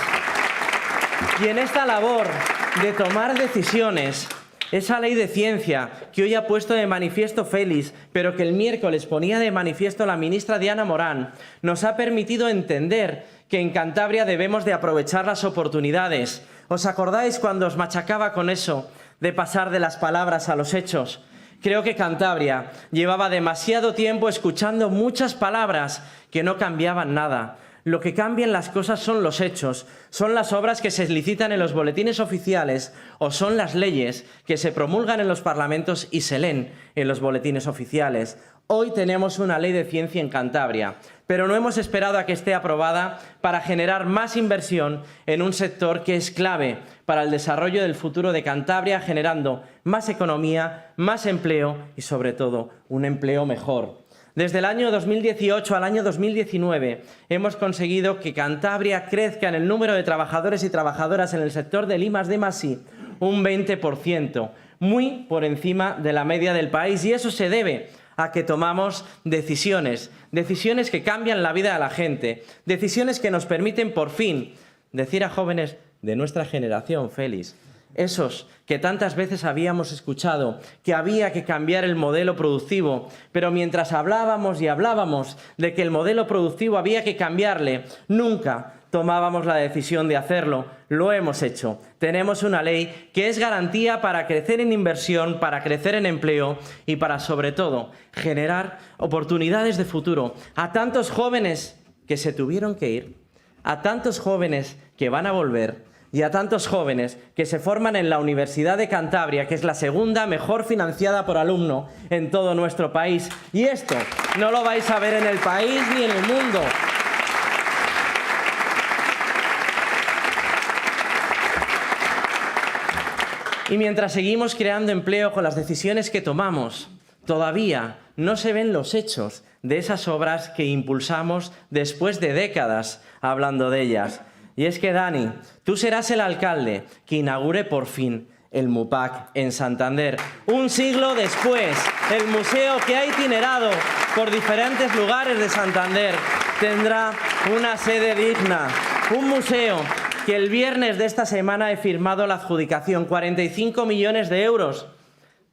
C: Y en esta labor de tomar decisiones, esa ley de ciencia que hoy ha puesto de manifiesto Félix, pero que el miércoles ponía de manifiesto la ministra Diana Morán, nos ha permitido entender que en Cantabria debemos de aprovechar las oportunidades. ¿Os acordáis cuando os machacaba con eso de pasar de las palabras a los hechos? Creo que Cantabria llevaba demasiado tiempo escuchando muchas palabras que no cambiaban nada. Lo que cambian las cosas son los hechos, son las obras que se licitan en los boletines oficiales o son las leyes que se promulgan en los parlamentos y se leen en los boletines oficiales. Hoy tenemos una ley de ciencia en Cantabria, pero no hemos esperado a que esté aprobada para generar más inversión en un sector que es clave para el desarrollo del futuro de Cantabria, generando más economía, más empleo y, sobre todo, un empleo mejor. Desde el año 2018 al año 2019 hemos conseguido que Cantabria crezca en el número de trabajadores y trabajadoras en el sector del I+D+I un 20%, muy por encima de la media del país, y eso se debe a que tomamos decisiones que cambian la vida de la gente, decisiones que nos permiten por fin decir a jóvenes de nuestra generación, Félix, esos que tantas veces habíamos escuchado que había que cambiar el modelo productivo, pero mientras hablábamos y hablábamos de que el modelo productivo había que cambiarle, nunca tomábamos la decisión de hacerlo. Lo hemos hecho. Tenemos una ley que es garantía para crecer en inversión, para crecer en empleo y para, sobre todo, generar oportunidades de futuro a tantos jóvenes que se tuvieron que ir, a tantos jóvenes que van a volver, y a tantos jóvenes que se forman en la Universidad de Cantabria, que es la segunda mejor financiada por alumno en todo nuestro país. Y esto no lo vais a ver en el país ni en el mundo. Y mientras seguimos creando empleo con las decisiones que tomamos, todavía no se ven los hechos de esas obras que impulsamos después de décadas hablando de ellas. Y es que, Dani, tú serás el alcalde que inaugure por fin el MUPAC en Santander. Un siglo después, el museo que ha itinerado por diferentes lugares de Santander tendrá una sede digna. Un museo que el viernes de esta semana he firmado la adjudicación, 45 millones de euros,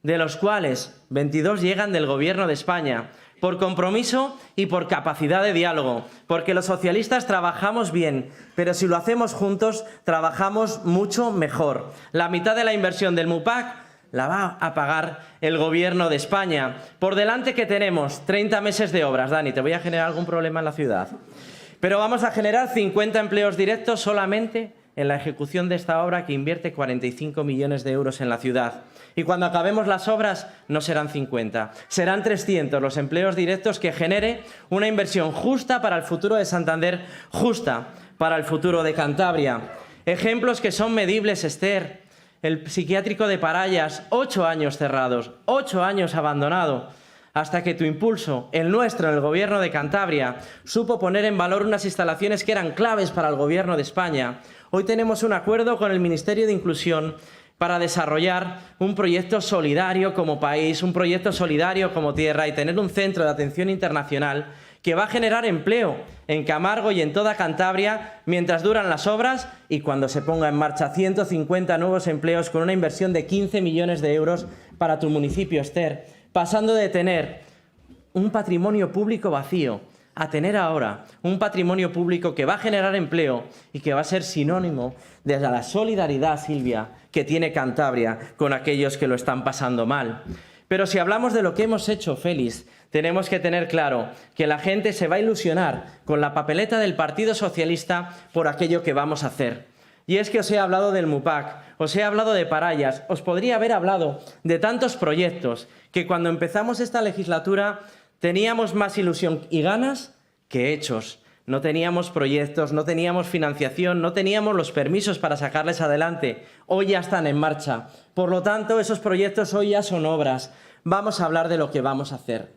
C: de los cuales 22 llegan del Gobierno de España, por compromiso y por capacidad de diálogo, porque los socialistas trabajamos bien, pero si lo hacemos juntos, trabajamos mucho mejor. La mitad de la inversión del MUPAC la va a pagar el Gobierno de España. Por delante que tenemos 30 meses de obras. Dani, ¿te voy a generar algún problema en la ciudad? Pero vamos a generar 50 empleos directos solamente en la ejecución de esta obra, que invierte 45 millones de euros en la ciudad. Y cuando acabemos las obras no serán 50, serán 300 los empleos directos que genere una inversión justa para el futuro de Santander, justa para el futuro de Cantabria. Ejemplos que son medibles, Esther. El psiquiátrico de Parallas, 8 años cerrados, 8 años abandonado, hasta que tu impulso, el nuestro en el Gobierno de Cantabria, supo poner en valor unas instalaciones que eran claves para el Gobierno de España. Hoy tenemos un acuerdo con el Ministerio de Inclusión para desarrollar un proyecto solidario como país, un proyecto solidario como tierra, y tener un centro de atención internacional que va a generar empleo en Camargo y en toda Cantabria mientras duran las obras, y cuando se ponga en marcha 150 nuevos empleos con una inversión de 15 millones de euros para tu municipio, Esther, pasando de tener un patrimonio público vacío a tener ahora un patrimonio público que va a generar empleo y que va a ser sinónimo de la solidaridad, Silvia, que tiene Cantabria con aquellos que lo están pasando mal. Pero si hablamos de lo que hemos hecho, Félix, tenemos que tener claro que la gente se va a ilusionar con la papeleta del Partido Socialista por aquello que vamos a hacer. Y es que os he hablado del MUPAC, os he hablado de Parallas, os podría haber hablado de tantos proyectos que cuando empezamos esta legislatura teníamos más ilusión y ganas que hechos. No teníamos proyectos, no teníamos financiación, no teníamos los permisos para sacarles adelante. Hoy ya están en marcha. Por lo tanto, esos proyectos hoy ya son obras. Vamos a hablar de lo que vamos a hacer.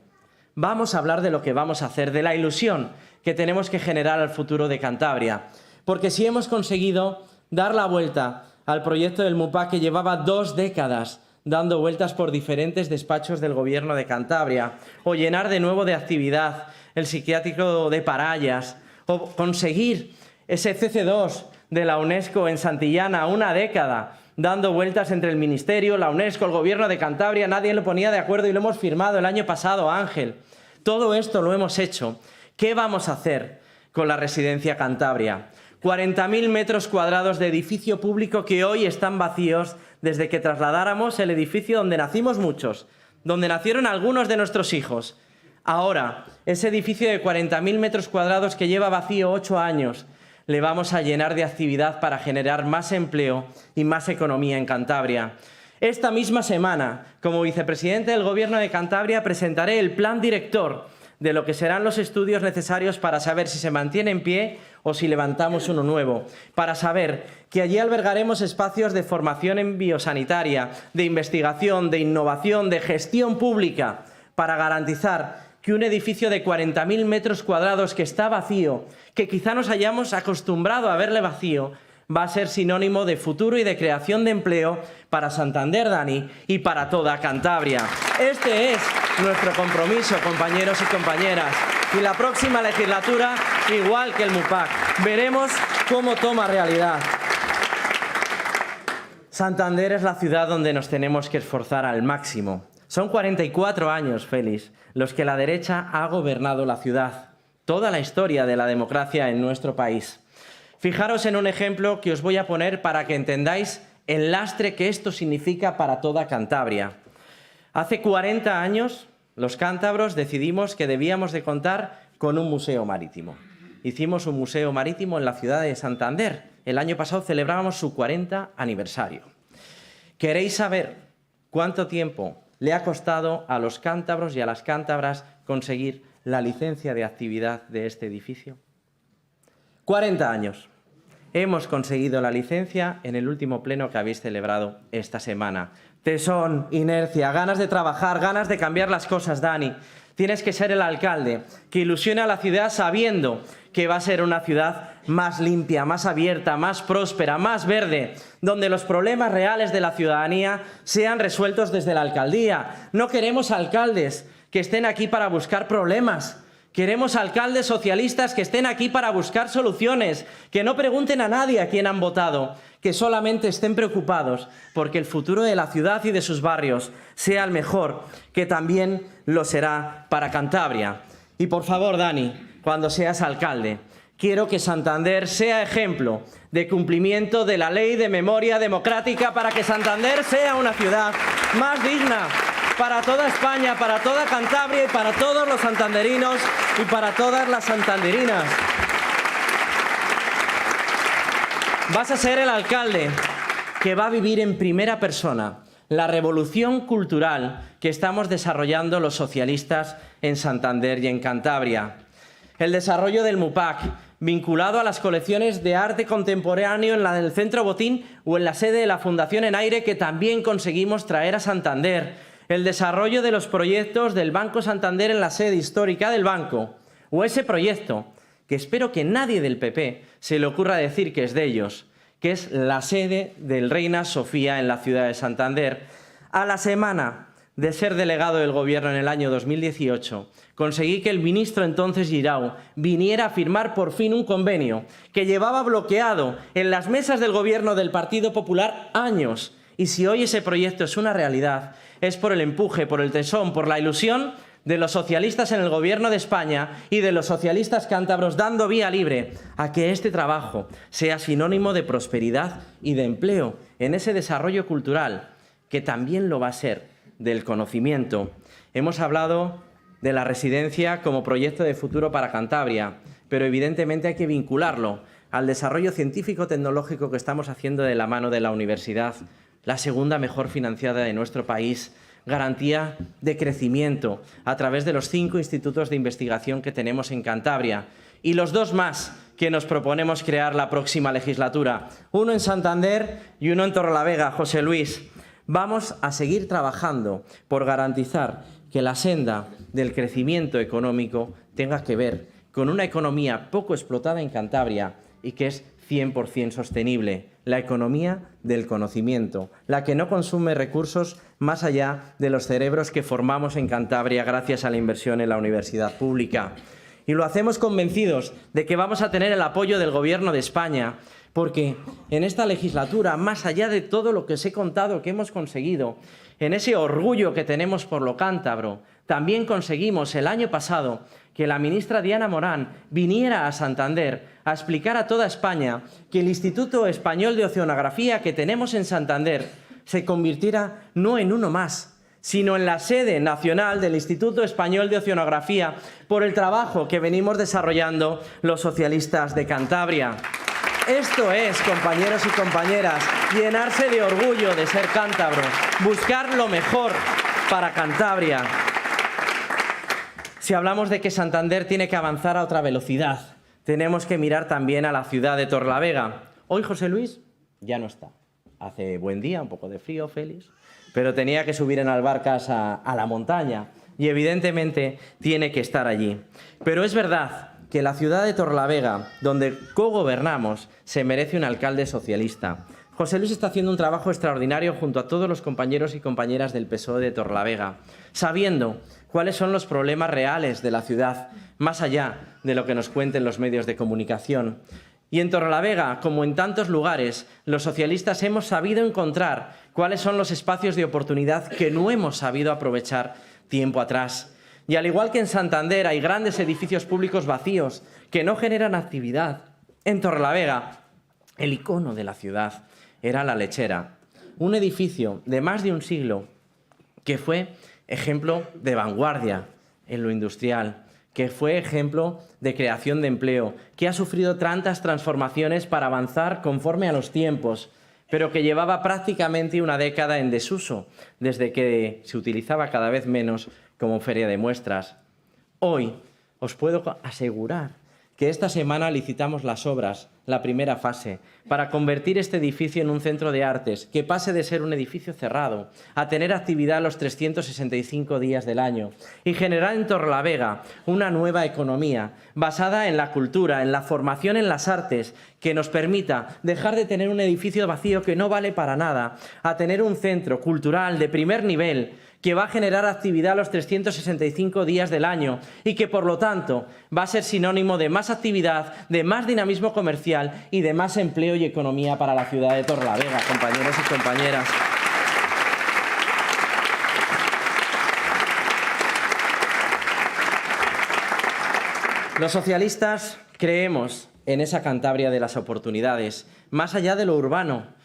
C: Vamos a hablar de lo que vamos a hacer, de la ilusión que tenemos que generar al futuro de Cantabria. Porque si hemos conseguido dar la vuelta al proyecto del MUPAC, que llevaba 2 décadas dando vueltas por diferentes despachos del Gobierno de Cantabria, o llenar de nuevo de actividad el psiquiátrico de Parallas, o conseguir ese CC2 de la UNESCO en Santillana, 1 década, dando vueltas entre el Ministerio, la UNESCO, el Gobierno de Cantabria, nadie lo ponía de acuerdo y lo hemos firmado el año pasado, Ángel. Todo esto lo hemos hecho. ¿Qué vamos a hacer con la Residencia Cantabria? 40.000 metros cuadrados de edificio público que hoy están vacíos desde que trasladáramos el edificio donde nacimos muchos, donde nacieron algunos de nuestros hijos. Ahora, ese edificio de 40.000 metros cuadrados que lleva vacío 8 años, le vamos a llenar de actividad para generar más empleo y más economía en Cantabria. Esta misma semana, como vicepresidente del Gobierno de Cantabria, presentaré el plan director de lo que serán los estudios necesarios para saber si se mantiene en pie o si levantamos uno nuevo, para saber que allí albergaremos espacios de formación en biosanitaria, de investigación, de innovación, de gestión pública, para garantizar que un edificio de 40.000 metros cuadrados que está vacío, que quizá nos hayamos acostumbrado a verle vacío, va a ser sinónimo de futuro y de creación de empleo para Santander, Dani, y para toda Cantabria. Este es nuestro compromiso, compañeros y compañeras. Y la próxima legislatura, igual que el MUPAC, veremos cómo toma realidad. Santander es la ciudad donde nos tenemos que esforzar al máximo. Son 44 años, Félix, los que la derecha ha gobernado la ciudad. Toda la historia de la democracia en nuestro país. Fijaros en un ejemplo que os voy a poner para que entendáis el lastre que esto significa para toda Cantabria. Hace 40 años, los cántabros decidimos que debíamos de contar con un museo marítimo. Hicimos un museo marítimo en la ciudad de Santander. El año pasado celebrábamos su 40 aniversario. ¿Queréis saber cuánto tiempo le ha costado a los cántabros y a las cántabras conseguir la licencia de actividad de este edificio? 40 años. Hemos conseguido la licencia en el último pleno que habéis celebrado esta semana. Tesón, inercia, ganas de trabajar, ganas de cambiar las cosas, Dani. Tienes que ser el alcalde que ilusione a la ciudad sabiendo que va a ser una ciudad más limpia, más abierta, más próspera, más verde, donde los problemas reales de la ciudadanía sean resueltos desde la alcaldía. No queremos alcaldes que estén aquí para buscar problemas. Queremos alcaldes socialistas que estén aquí para buscar soluciones, que no pregunten a nadie a quién han votado, que solamente estén preocupados porque el futuro de la ciudad y de sus barrios sea el mejor, que también lo será para Cantabria. Y por favor, Dani, cuando seas alcalde, quiero que Santander sea ejemplo de cumplimiento de la Ley de Memoria Democrática para que Santander sea una ciudad más digna para toda España, para toda Cantabria y para todos los santanderinos y para todas las santanderinas. Vas a ser el alcalde que va a vivir en primera persona la revolución cultural que estamos desarrollando los socialistas en Santander y en Cantabria. El desarrollo del MUPAC, vinculado a las colecciones de arte contemporáneo en la del Centro Botín o en la sede de la Fundación En Aire, que también conseguimos traer a Santander. El desarrollo de los proyectos del Banco Santander en la sede histórica del banco. O ese proyecto, que espero que nadie del PP se le ocurra decir que es de ellos, que es la sede del Reina Sofía en la ciudad de Santander. A la semana de ser delegado del Gobierno en el año 2018, conseguí que el ministro entonces Guirao viniera a firmar por fin un convenio que llevaba bloqueado en las mesas del Gobierno del Partido Popular años. Y si hoy ese proyecto es una realidad, es por el empuje, por el tesón, por la ilusión de los socialistas en el Gobierno de España y de los socialistas cántabros dando vía libre a que este trabajo sea sinónimo de prosperidad y de empleo en ese desarrollo cultural, que también lo va a ser del conocimiento. Hemos hablado de la residencia como proyecto de futuro para Cantabria, pero evidentemente hay que vincularlo al desarrollo científico-tecnológico que estamos haciendo de la mano de la universidad, la segunda mejor financiada de nuestro país, garantía de crecimiento a través de los 5 institutos de investigación que tenemos en Cantabria y los 2 más que nos proponemos crear la próxima legislatura, uno en Santander y uno en Torrelavega. José Luis, vamos a seguir trabajando por garantizar que la senda del crecimiento económico tenga que ver con una economía poco explotada en Cantabria y que es 100% sostenible, la economía del conocimiento, la que no consume recursos más allá de los cerebros que formamos en Cantabria gracias a la inversión en la universidad pública. Y lo hacemos convencidos de que vamos a tener el apoyo del Gobierno de España, porque en esta legislatura, más allá de todo lo que os he contado que hemos conseguido, en ese orgullo que tenemos por lo cántabro, también conseguimos el año pasado que la ministra Diana Morán viniera a Santander a explicar a toda España que el Instituto Español de Oceanografía que tenemos en Santander se convirtiera no en uno más, sino en la sede nacional del Instituto Español de Oceanografía por el trabajo que venimos desarrollando los socialistas de Cantabria. Esto es, compañeros y compañeras, llenarse de orgullo de ser cántabros, buscar lo mejor para Cantabria. Si hablamos de que Santander tiene que avanzar a otra velocidad, tenemos que mirar también a la ciudad de Torrelavega. Hoy José Luis ya no está. Hace buen día, un poco de frío, Félix, pero tenía que subir en albarcas a la montaña y evidentemente tiene que estar allí. Pero es verdad que la ciudad de Torrelavega, donde cogobernamos, se merece un alcalde socialista. José Luis está haciendo un trabajo extraordinario junto a todos los compañeros y compañeras del PSOE de Torrelavega, sabiendo cuáles son los problemas reales de la ciudad, más allá de lo que nos cuenten los medios de comunicación. Y en Torrelavega, como en tantos lugares, los socialistas hemos sabido encontrar cuáles son los espacios de oportunidad que no hemos sabido aprovechar tiempo atrás. Y al igual que en Santander hay grandes edificios públicos vacíos que no generan actividad, en Torrelavega el icono de la ciudad era La Lechera, un edificio de más de un siglo que fue ejemplo de vanguardia en lo industrial, que fue ejemplo de creación de empleo, que ha sufrido tantas transformaciones para avanzar conforme a los tiempos, pero que llevaba prácticamente una década en desuso, desde que se utilizaba cada vez menos como feria de muestras. Hoy os puedo asegurar que esta semana licitamos las obras, la primera fase, para convertir este edificio en un centro de artes, que pase de ser un edificio cerrado a tener actividad los 365 días del año y generar en Torrelavega una nueva economía basada en la cultura, en la formación en las artes, que nos permita dejar de tener un edificio vacío que no vale para nada, a tener un centro cultural de primer nivel que va a generar actividad los 365 días del año y que, por lo tanto, va a ser sinónimo de más actividad, de más dinamismo comercial y de más empleo y economía para la ciudad de Torrelavega, compañeros y compañeras. Los socialistas creemos en esa Cantabria de las oportunidades, más allá de lo urbano,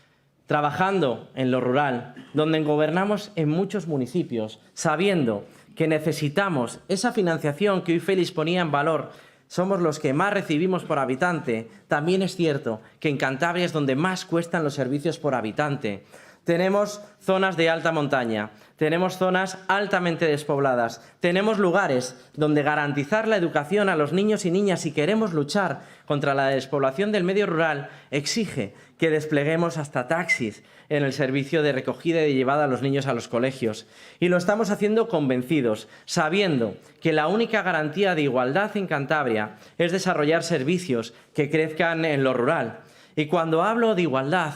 C: trabajando en lo rural, donde gobernamos en muchos municipios, sabiendo que necesitamos esa financiación que hoy Félix ponía en valor. Somos los que más recibimos por habitante. También es cierto que en Cantabria es donde más cuestan los servicios por habitante. Tenemos zonas de alta montaña, tenemos zonas altamente despobladas, tenemos lugares donde garantizar la educación a los niños y niñas, si queremos luchar contra la despoblación del medio rural, exige que despleguemos hasta taxis en el servicio de recogida y de llevada a los niños a los colegios. Y lo estamos haciendo convencidos, sabiendo que la única garantía de igualdad en Cantabria es desarrollar servicios que crezcan en lo rural. Y cuando hablo de igualdad,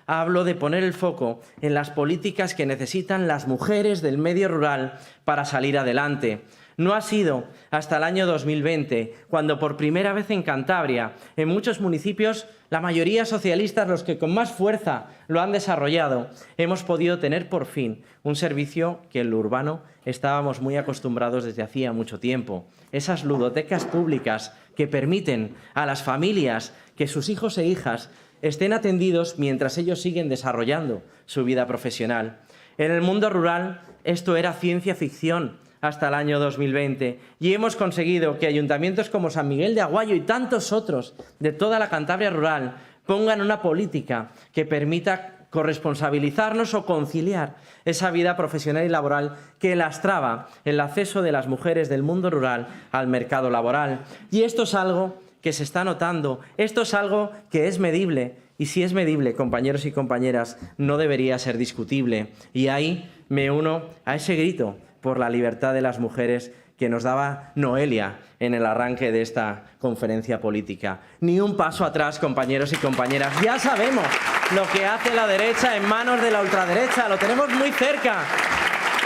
C: hablo de poner el foco en las políticas que necesitan las mujeres del medio rural para salir adelante. No ha sido hasta el año 2020, cuando por primera vez en Cantabria, en muchos municipios, la mayoría socialistas, los que con más fuerza lo han desarrollado, hemos podido tener por fin un servicio que en lo urbano estábamos muy acostumbrados desde hacía mucho tiempo. Esas ludotecas públicas que permiten a las familias que sus hijos e hijas estén atendidos mientras ellos siguen desarrollando su vida profesional. En el mundo rural esto era ciencia ficción hasta el año 2020 y hemos conseguido que ayuntamientos como San Miguel de Aguayo y tantos otros de toda la Cantabria rural pongan una política que permita corresponsabilizarnos o conciliar esa vida profesional y laboral que lastraba el acceso de las mujeres del mundo rural al mercado laboral. Y esto es algo que se está notando, esto es algo que es medible, y si es medible, compañeros y compañeras, no debería ser discutible. Y ahí me uno a ese grito por la libertad de las mujeres que nos daba Noelia en el arranque de esta conferencia política. Ni un paso atrás, compañeros y compañeras. Ya sabemos lo que hace la derecha en manos de la ultraderecha, lo tenemos muy cerca.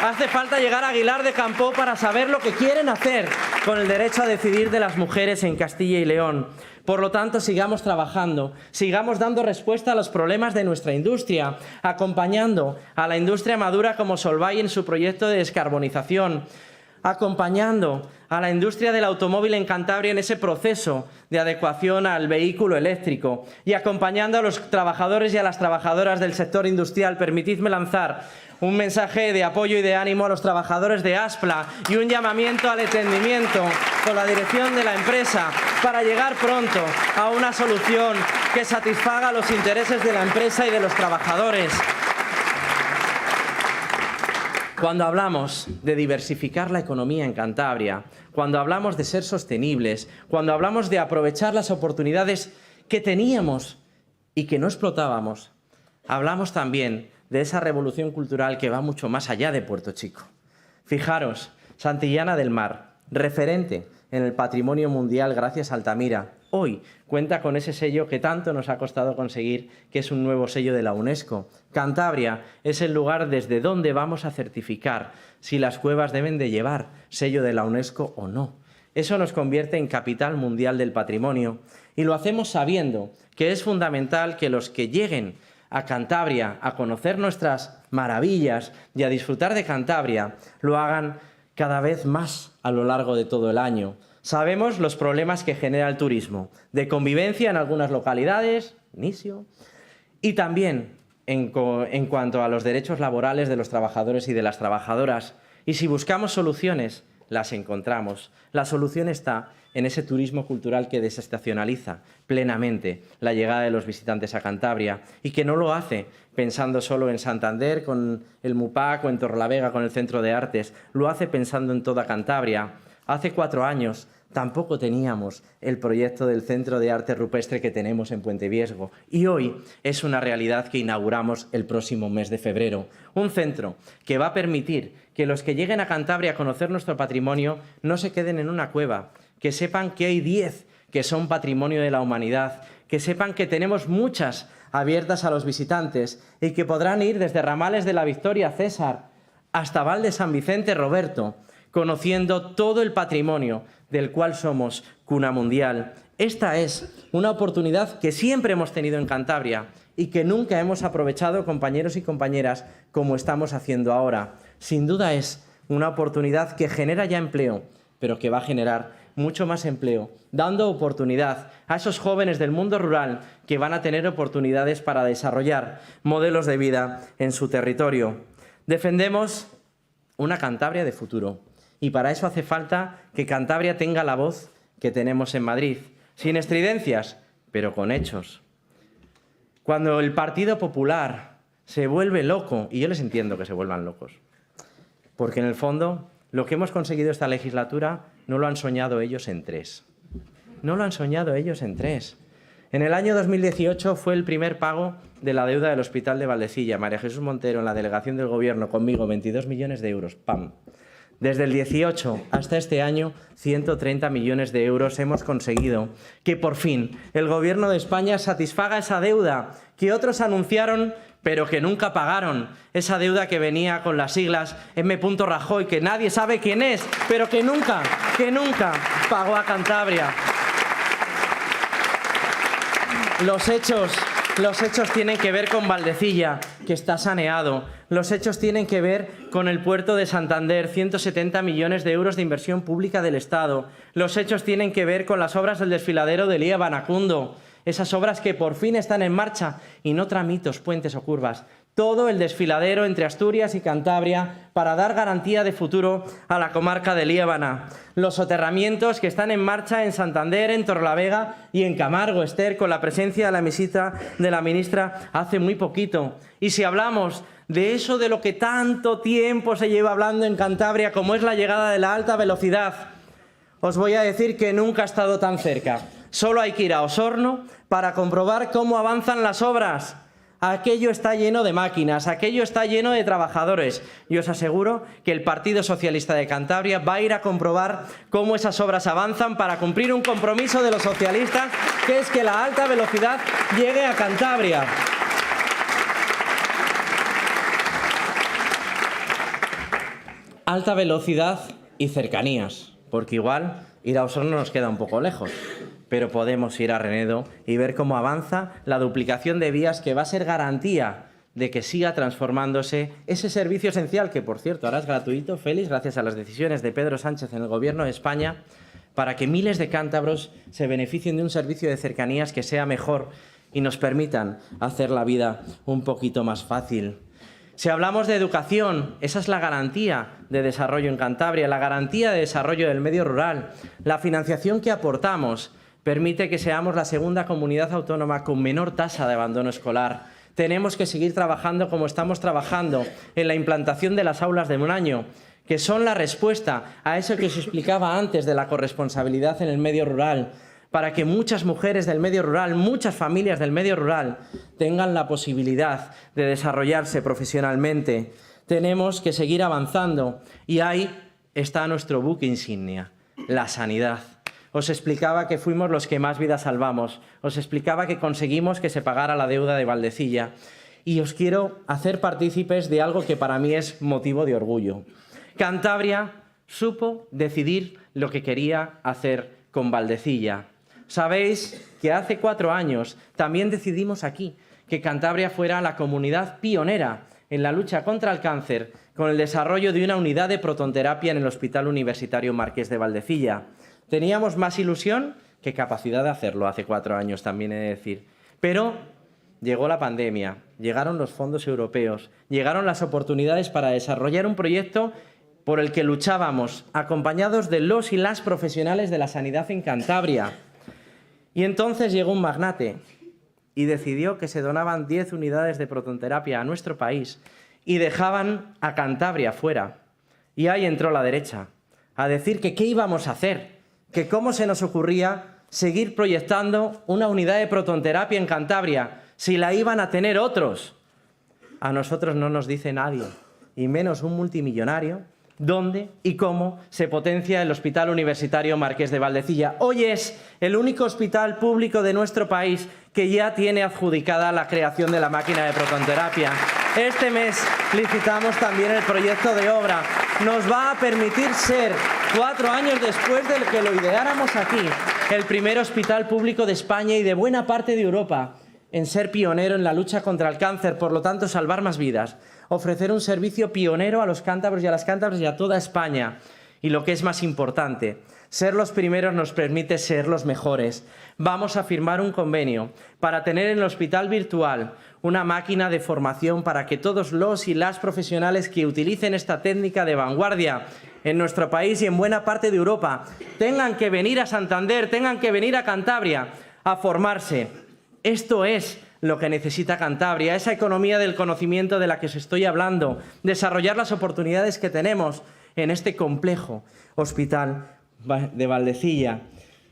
C: Hace falta llegar a Aguilar de Campoo para saber lo que quieren hacer con el derecho a decidir de las mujeres en Castilla y León. Por lo tanto, sigamos trabajando, sigamos dando respuesta a los problemas de nuestra industria, acompañando a la industria madura como Solvay en su proyecto de descarbonización, acompañando a la industria del automóvil en Cantabria en ese proceso de adecuación al vehículo eléctrico y acompañando a los trabajadores y a las trabajadoras del sector industrial. Permitidme lanzar un mensaje de apoyo y de ánimo a los trabajadores de Aspla y un llamamiento al entendimiento con la dirección de la empresa para llegar pronto a una solución que satisfaga los intereses de la empresa y de los trabajadores. Cuando hablamos de diversificar la economía en Cantabria, cuando hablamos de ser sostenibles, cuando hablamos de aprovechar las oportunidades que teníamos y que no explotábamos, hablamos también de esa revolución cultural que va mucho más allá de Puerto Chico. Fijaros, Santillana del Mar, referente en el patrimonio mundial gracias a Altamira, hoy cuenta con ese sello que tanto nos ha costado conseguir, que es un nuevo sello de la UNESCO. Cantabria es el lugar desde donde vamos a certificar si las cuevas deben de llevar sello de la UNESCO o no. Eso nos convierte en capital mundial del patrimonio y lo hacemos sabiendo que es fundamental que los que lleguen a Cantabria a conocer nuestras maravillas y a disfrutar de Cantabria lo hagan cada vez más a lo largo de todo el año. Sabemos los problemas que genera el turismo, de convivencia en algunas localidades, inicio, y también en cuanto a los derechos laborales de los trabajadores y de las trabajadoras. Y si buscamos soluciones, las encontramos. La solución está en ese turismo cultural que desestacionaliza plenamente la llegada de los visitantes a Cantabria y que no lo hace pensando solo en Santander con el MUPAC o en Torrelavega con el Centro de Artes, lo hace pensando en toda Cantabria. Hace 4 años tampoco teníamos el proyecto del Centro de Arte Rupestre que tenemos en Puente Viesgo y hoy es una realidad que inauguramos el próximo mes de febrero. Un centro que va a permitir que los que lleguen a Cantabria a conocer nuestro patrimonio no se queden en una cueva, que sepan que hay 10 que son patrimonio de la humanidad, que sepan que tenemos muchas abiertas a los visitantes y que podrán ir desde Ramales de la Victoria César hasta Val de San Vicente, Roberto, conociendo todo el patrimonio del cual somos cuna mundial. Esta es una oportunidad que siempre hemos tenido en Cantabria y que nunca hemos aprovechado, compañeros y compañeras, como estamos haciendo ahora. Sin duda es una oportunidad que genera ya empleo, pero que va a generar mucho más empleo, dando oportunidad a esos jóvenes del mundo rural que van a tener oportunidades para desarrollar modelos de vida en su territorio. Defendemos una Cantabria de futuro y para eso hace falta que Cantabria tenga la voz que tenemos en Madrid, sin estridencias, pero con hechos. Cuando el Partido Popular se vuelve loco, y yo les entiendo que se vuelvan locos, porque en el fondo lo que hemos conseguido esta legislatura no lo han soñado ellos en tres. No lo han soñado ellos en tres. En el año 2018 fue el primer pago de la deuda del Hospital de Valdecilla. María Jesús Montero, en la delegación del Gobierno, conmigo, 22 millones de euros. ¡Pam! Desde el 18 hasta este año, 130 millones de euros hemos conseguido que por fin el Gobierno de España satisfaga esa deuda que otros anunciaron pero que nunca pagaron. Esa deuda que venía con las siglas M. Rajoy, que nadie sabe quién es, pero que nunca pagó a Cantabria. Los hechos tienen que ver con Valdecilla, que está saneado. Los hechos tienen que ver con el puerto de Santander, 170 millones de euros de inversión pública del Estado. Los hechos tienen que ver con las obras del desfiladero de Lía Banacundo. Esas obras que por fin están en marcha y no tramitos, puentes o curvas. Todo el desfiladero entre Asturias y Cantabria para dar garantía de futuro a la comarca de Líbana. Los soterramientos que están en marcha en Santander, en Torrelavega y en Camargo, Esther, con la presencia de la visita de la ministra hace muy poquito. Y si hablamos de eso de lo que tanto tiempo se lleva hablando en Cantabria, como es la llegada de la alta velocidad, os voy a decir que nunca ha estado tan cerca. Solo hay que ir a Osorno para comprobar cómo avanzan las obras. Aquello está lleno de máquinas, aquello está lleno de trabajadores. Y os aseguro que el Partido Socialista de Cantabria va a ir a comprobar cómo esas obras avanzan para cumplir un compromiso de los socialistas, que es que la alta velocidad llegue a Cantabria. Alta velocidad y cercanías, porque igual ir a Osorno nos queda un poco lejos. Pero podemos ir a Renedo y ver cómo avanza la duplicación de vías, que va a ser garantía de que siga transformándose ese servicio esencial, que por cierto ahora es gratuito, Félix, gracias a las decisiones de Pedro Sánchez en el Gobierno de España, para que miles de cántabros se beneficien de un servicio de cercanías que sea mejor y nos permitan hacer la vida un poquito más fácil. Si hablamos de educación, esa es la garantía de desarrollo en Cantabria, la garantía de desarrollo del medio rural. La financiación que aportamos permite que seamos la segunda comunidad autónoma con menor tasa de abandono escolar. Tenemos que seguir trabajando como estamos trabajando en la implantación de las aulas de un año, que son la respuesta a eso que os explicaba antes de la corresponsabilidad en el medio rural, para que muchas mujeres del medio rural, muchas familias del medio rural tengan la posibilidad de desarrollarse profesionalmente. Tenemos que seguir avanzando y ahí está nuestro buque insignia, la sanidad. Os explicaba que fuimos los que más vidas salvamos. Os explicaba que conseguimos que se pagara la deuda de Valdecilla. Y os quiero hacer partícipes de algo que para mí es motivo de orgullo. Cantabria supo decidir lo que quería hacer con Valdecilla. Sabéis que hace 4 años también decidimos aquí que Cantabria fuera la comunidad pionera en la lucha contra el cáncer, con el desarrollo de una unidad de protonterapia en el Hospital Universitario Marqués de Valdecilla. Teníamos más ilusión que capacidad de hacerlo hace 4 años, también he de decir. Pero llegó la pandemia, llegaron los fondos europeos, llegaron las oportunidades para desarrollar un proyecto por el que luchábamos, acompañados de los y las profesionales de la sanidad en Cantabria. Y entonces llegó un magnate y decidió que se donaban 10 unidades de protonterapia a nuestro país y dejaban a Cantabria fuera. Y ahí entró la derecha a decir que qué íbamos a hacer, que cómo se nos ocurría seguir proyectando una unidad de protonterapia en Cantabria si la iban a tener otros. A nosotros no nos dice nadie, y menos un multimillonario, dónde y cómo se potencia el Hospital Universitario Marqués de Valdecilla. Hoy es el único hospital público de nuestro país que ya tiene adjudicada la creación de la máquina de protonterapia. Este mes licitamos también el proyecto de obra. Nos va a permitir ser, 4 años después de que lo ideáramos aquí, el primer hospital público de España y de buena parte de Europa en ser pionero en la lucha contra el cáncer, por lo tanto salvar más vidas, ofrecer un servicio pionero a los cántabros y a las cántabras y a toda España. Y lo que es más importante, ser los primeros nos permite ser los mejores. Vamos a firmar un convenio para tener en el hospital virtual una máquina de formación para que todos los y las profesionales que utilicen esta técnica de vanguardia en nuestro país y en buena parte de Europa tengan que venir a Santander, tengan que venir a Cantabria a formarse. Esto es lo que necesita Cantabria, esa economía del conocimiento de la que os estoy hablando, desarrollar las oportunidades que tenemos en este complejo hospital de Valdecilla.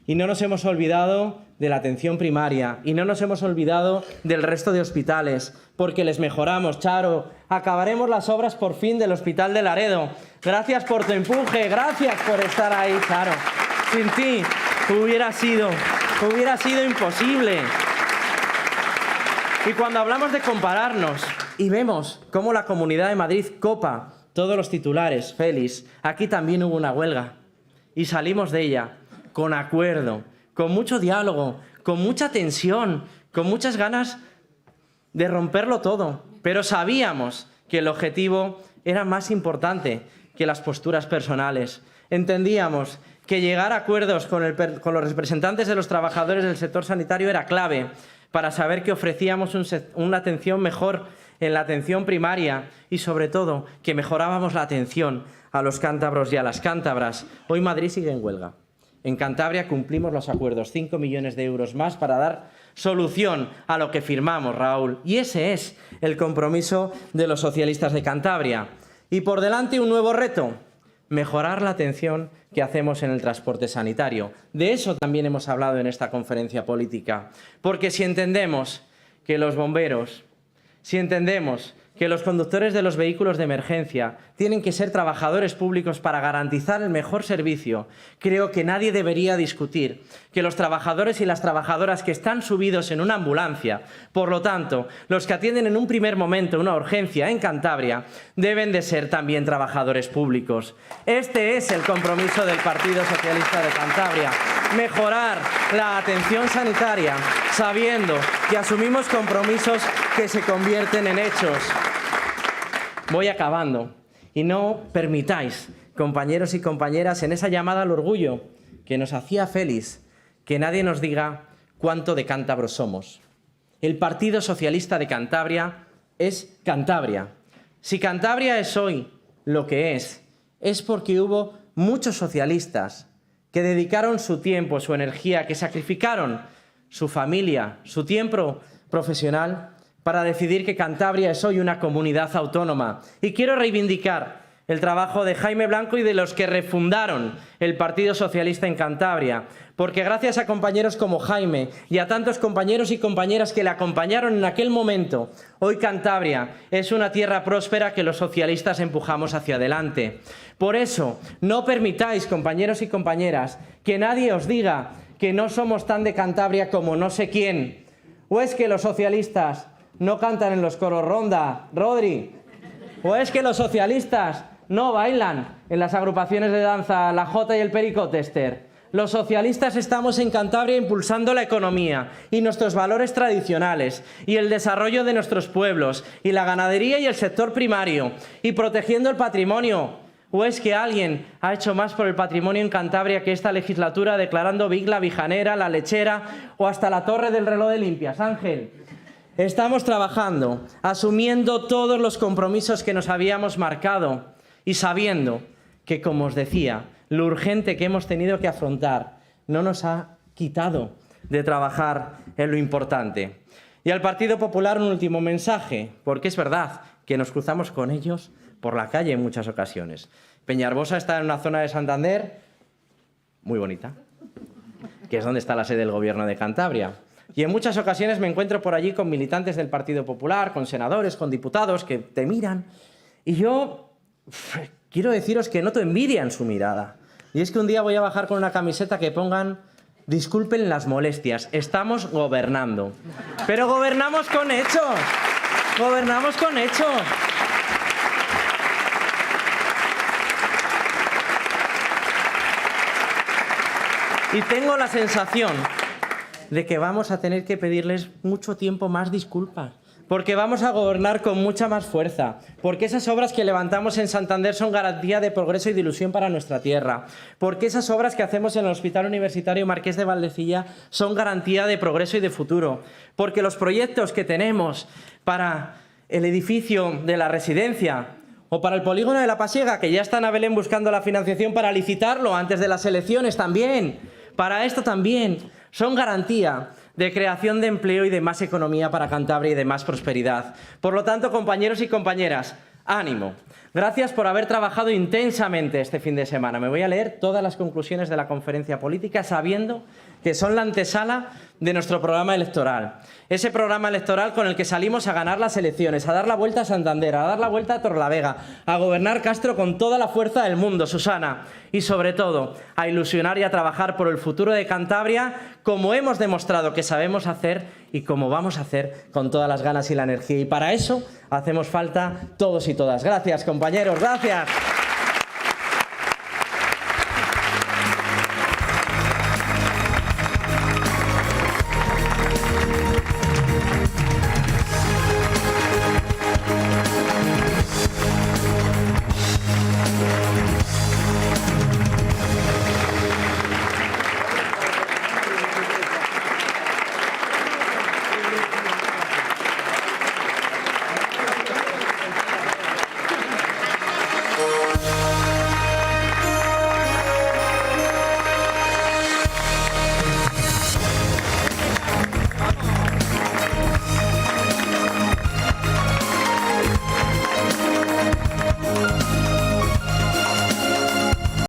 C: Y no nos hemos olvidado de la atención primaria y no nos hemos olvidado del resto de hospitales, porque les mejoramos, Charo. Acabaremos las obras por fin del Hospital de Laredo. Gracias por tu empuje, gracias por estar ahí, Charo. Sin ti hubiera sido imposible. Y cuando hablamos de compararnos y vemos cómo la Comunidad de Madrid copa todos los titulares, Félix, aquí también hubo una huelga y salimos de ella con acuerdo, con mucho diálogo, con mucha tensión, con muchas ganas de romperlo todo. Pero sabíamos que el objetivo era más importante que las posturas personales. Entendíamos que llegar a acuerdos con los representantes de los trabajadores del sector sanitario era clave para saber que ofrecíamos una atención mejor en la atención primaria y, sobre todo, que mejorábamos la atención a los cántabros y a las cántabras. Hoy Madrid sigue en huelga. En Cantabria cumplimos los acuerdos, 5 millones de euros más para dar solución a lo que firmamos, Raúl. Y ese es el compromiso de los socialistas de Cantabria. Y por delante un nuevo reto, mejorar la atención que hacemos en el transporte sanitario. De eso también hemos hablado en esta conferencia política. Porque si entendemos que los bomberos, si entendemos que los conductores de los vehículos de emergencia tienen que ser trabajadores públicos para garantizar el mejor servicio, creo que nadie debería discutir que los trabajadores y las trabajadoras que están subidos en una ambulancia, por lo tanto, los que atienden en un primer momento una urgencia en Cantabria, deben de ser también trabajadores públicos. Este es el compromiso del Partido Socialista de Cantabria. Mejorar la atención sanitaria, sabiendo que asumimos compromisos que se convierten en hechos. Voy acabando. Y no permitáis, compañeros y compañeras, en esa llamada al orgullo que nos hacía Félix, que nadie nos diga cuánto de cántabros somos. El Partido Socialista de Cantabria es Cantabria. Si Cantabria es hoy lo que es porque hubo muchos socialistas que dedicaron su tiempo, su energía, que sacrificaron su familia, su tiempo profesional para decidir que Cantabria es hoy una comunidad autónoma. Y quiero reivindicar el trabajo de Jaime Blanco y de los que refundaron el Partido Socialista en Cantabria, porque gracias a compañeros como Jaime y a tantos compañeros y compañeras que le acompañaron en aquel momento, hoy Cantabria es una tierra próspera que los socialistas empujamos hacia adelante. Por eso, no permitáis, compañeros y compañeras, que nadie os diga que no somos tan de Cantabria como no sé quién. ¿O es que los socialistas no cantan en los coros ronda, Rodri? ¿O es que los socialistas no bailan en las agrupaciones de danza La Jota y el Pericote, Esther? Los socialistas estamos en Cantabria impulsando la economía y nuestros valores tradicionales y el desarrollo de nuestros pueblos y la ganadería y el sector primario y protegiendo el patrimonio. ¿O es que alguien ha hecho más por el patrimonio en Cantabria que esta legislatura declarando Vic la Vijanera, la Lechera o hasta la Torre del Reloj de Limpias? Ángel, estamos trabajando, asumiendo todos los compromisos que nos habíamos marcado y sabiendo que, como os decía, lo urgente que hemos tenido que afrontar no nos ha quitado de trabajar en lo importante. Y al Partido Popular un último mensaje, porque es verdad que nos cruzamos con ellos por la calle en muchas ocasiones. Peñarbosa está en una zona de Santander muy bonita, que es donde está la sede del Gobierno de Cantabria. Y en muchas ocasiones me encuentro por allí con militantes del Partido Popular, con senadores, con diputados que te miran. Y yo quiero deciros que noto envidia en su mirada. Y es que un día voy a bajar con una camiseta que pongan disculpen las molestias, estamos gobernando. Pero gobernamos con hechos. Gobernamos con hechos. Y tengo la sensación de que vamos a tener que pedirles mucho tiempo más disculpas, porque vamos a gobernar con mucha más fuerza, porque esas obras que levantamos en Santander son garantía de progreso y de ilusión para nuestra tierra, porque esas obras que hacemos en el Hospital Universitario Marqués de Valdecilla son garantía de progreso y de futuro, porque los proyectos que tenemos para el edificio de la residencia o para el polígono de La Pasiega, que ya están a Belén buscando la financiación para licitarlo antes de las elecciones también, para esto también son garantía de creación de empleo y de más economía para Cantabria y de más prosperidad. Por lo tanto, compañeros y compañeras, ánimo. Gracias por haber trabajado intensamente este fin de semana. Me voy a leer todas las conclusiones de la conferencia política sabiendo que son la antesala de nuestro programa electoral. Ese programa electoral con el que salimos a ganar las elecciones, a dar la vuelta a Santander, a dar la vuelta a Torrelavega, a gobernar Castro con toda la fuerza del mundo, Susana, y sobre todo a ilusionar y a trabajar por el futuro de Cantabria como hemos demostrado que sabemos hacer y como vamos a hacer con todas las ganas y la energía. Y para eso hacemos falta todos y todas. Gracias, compañeros, gracias.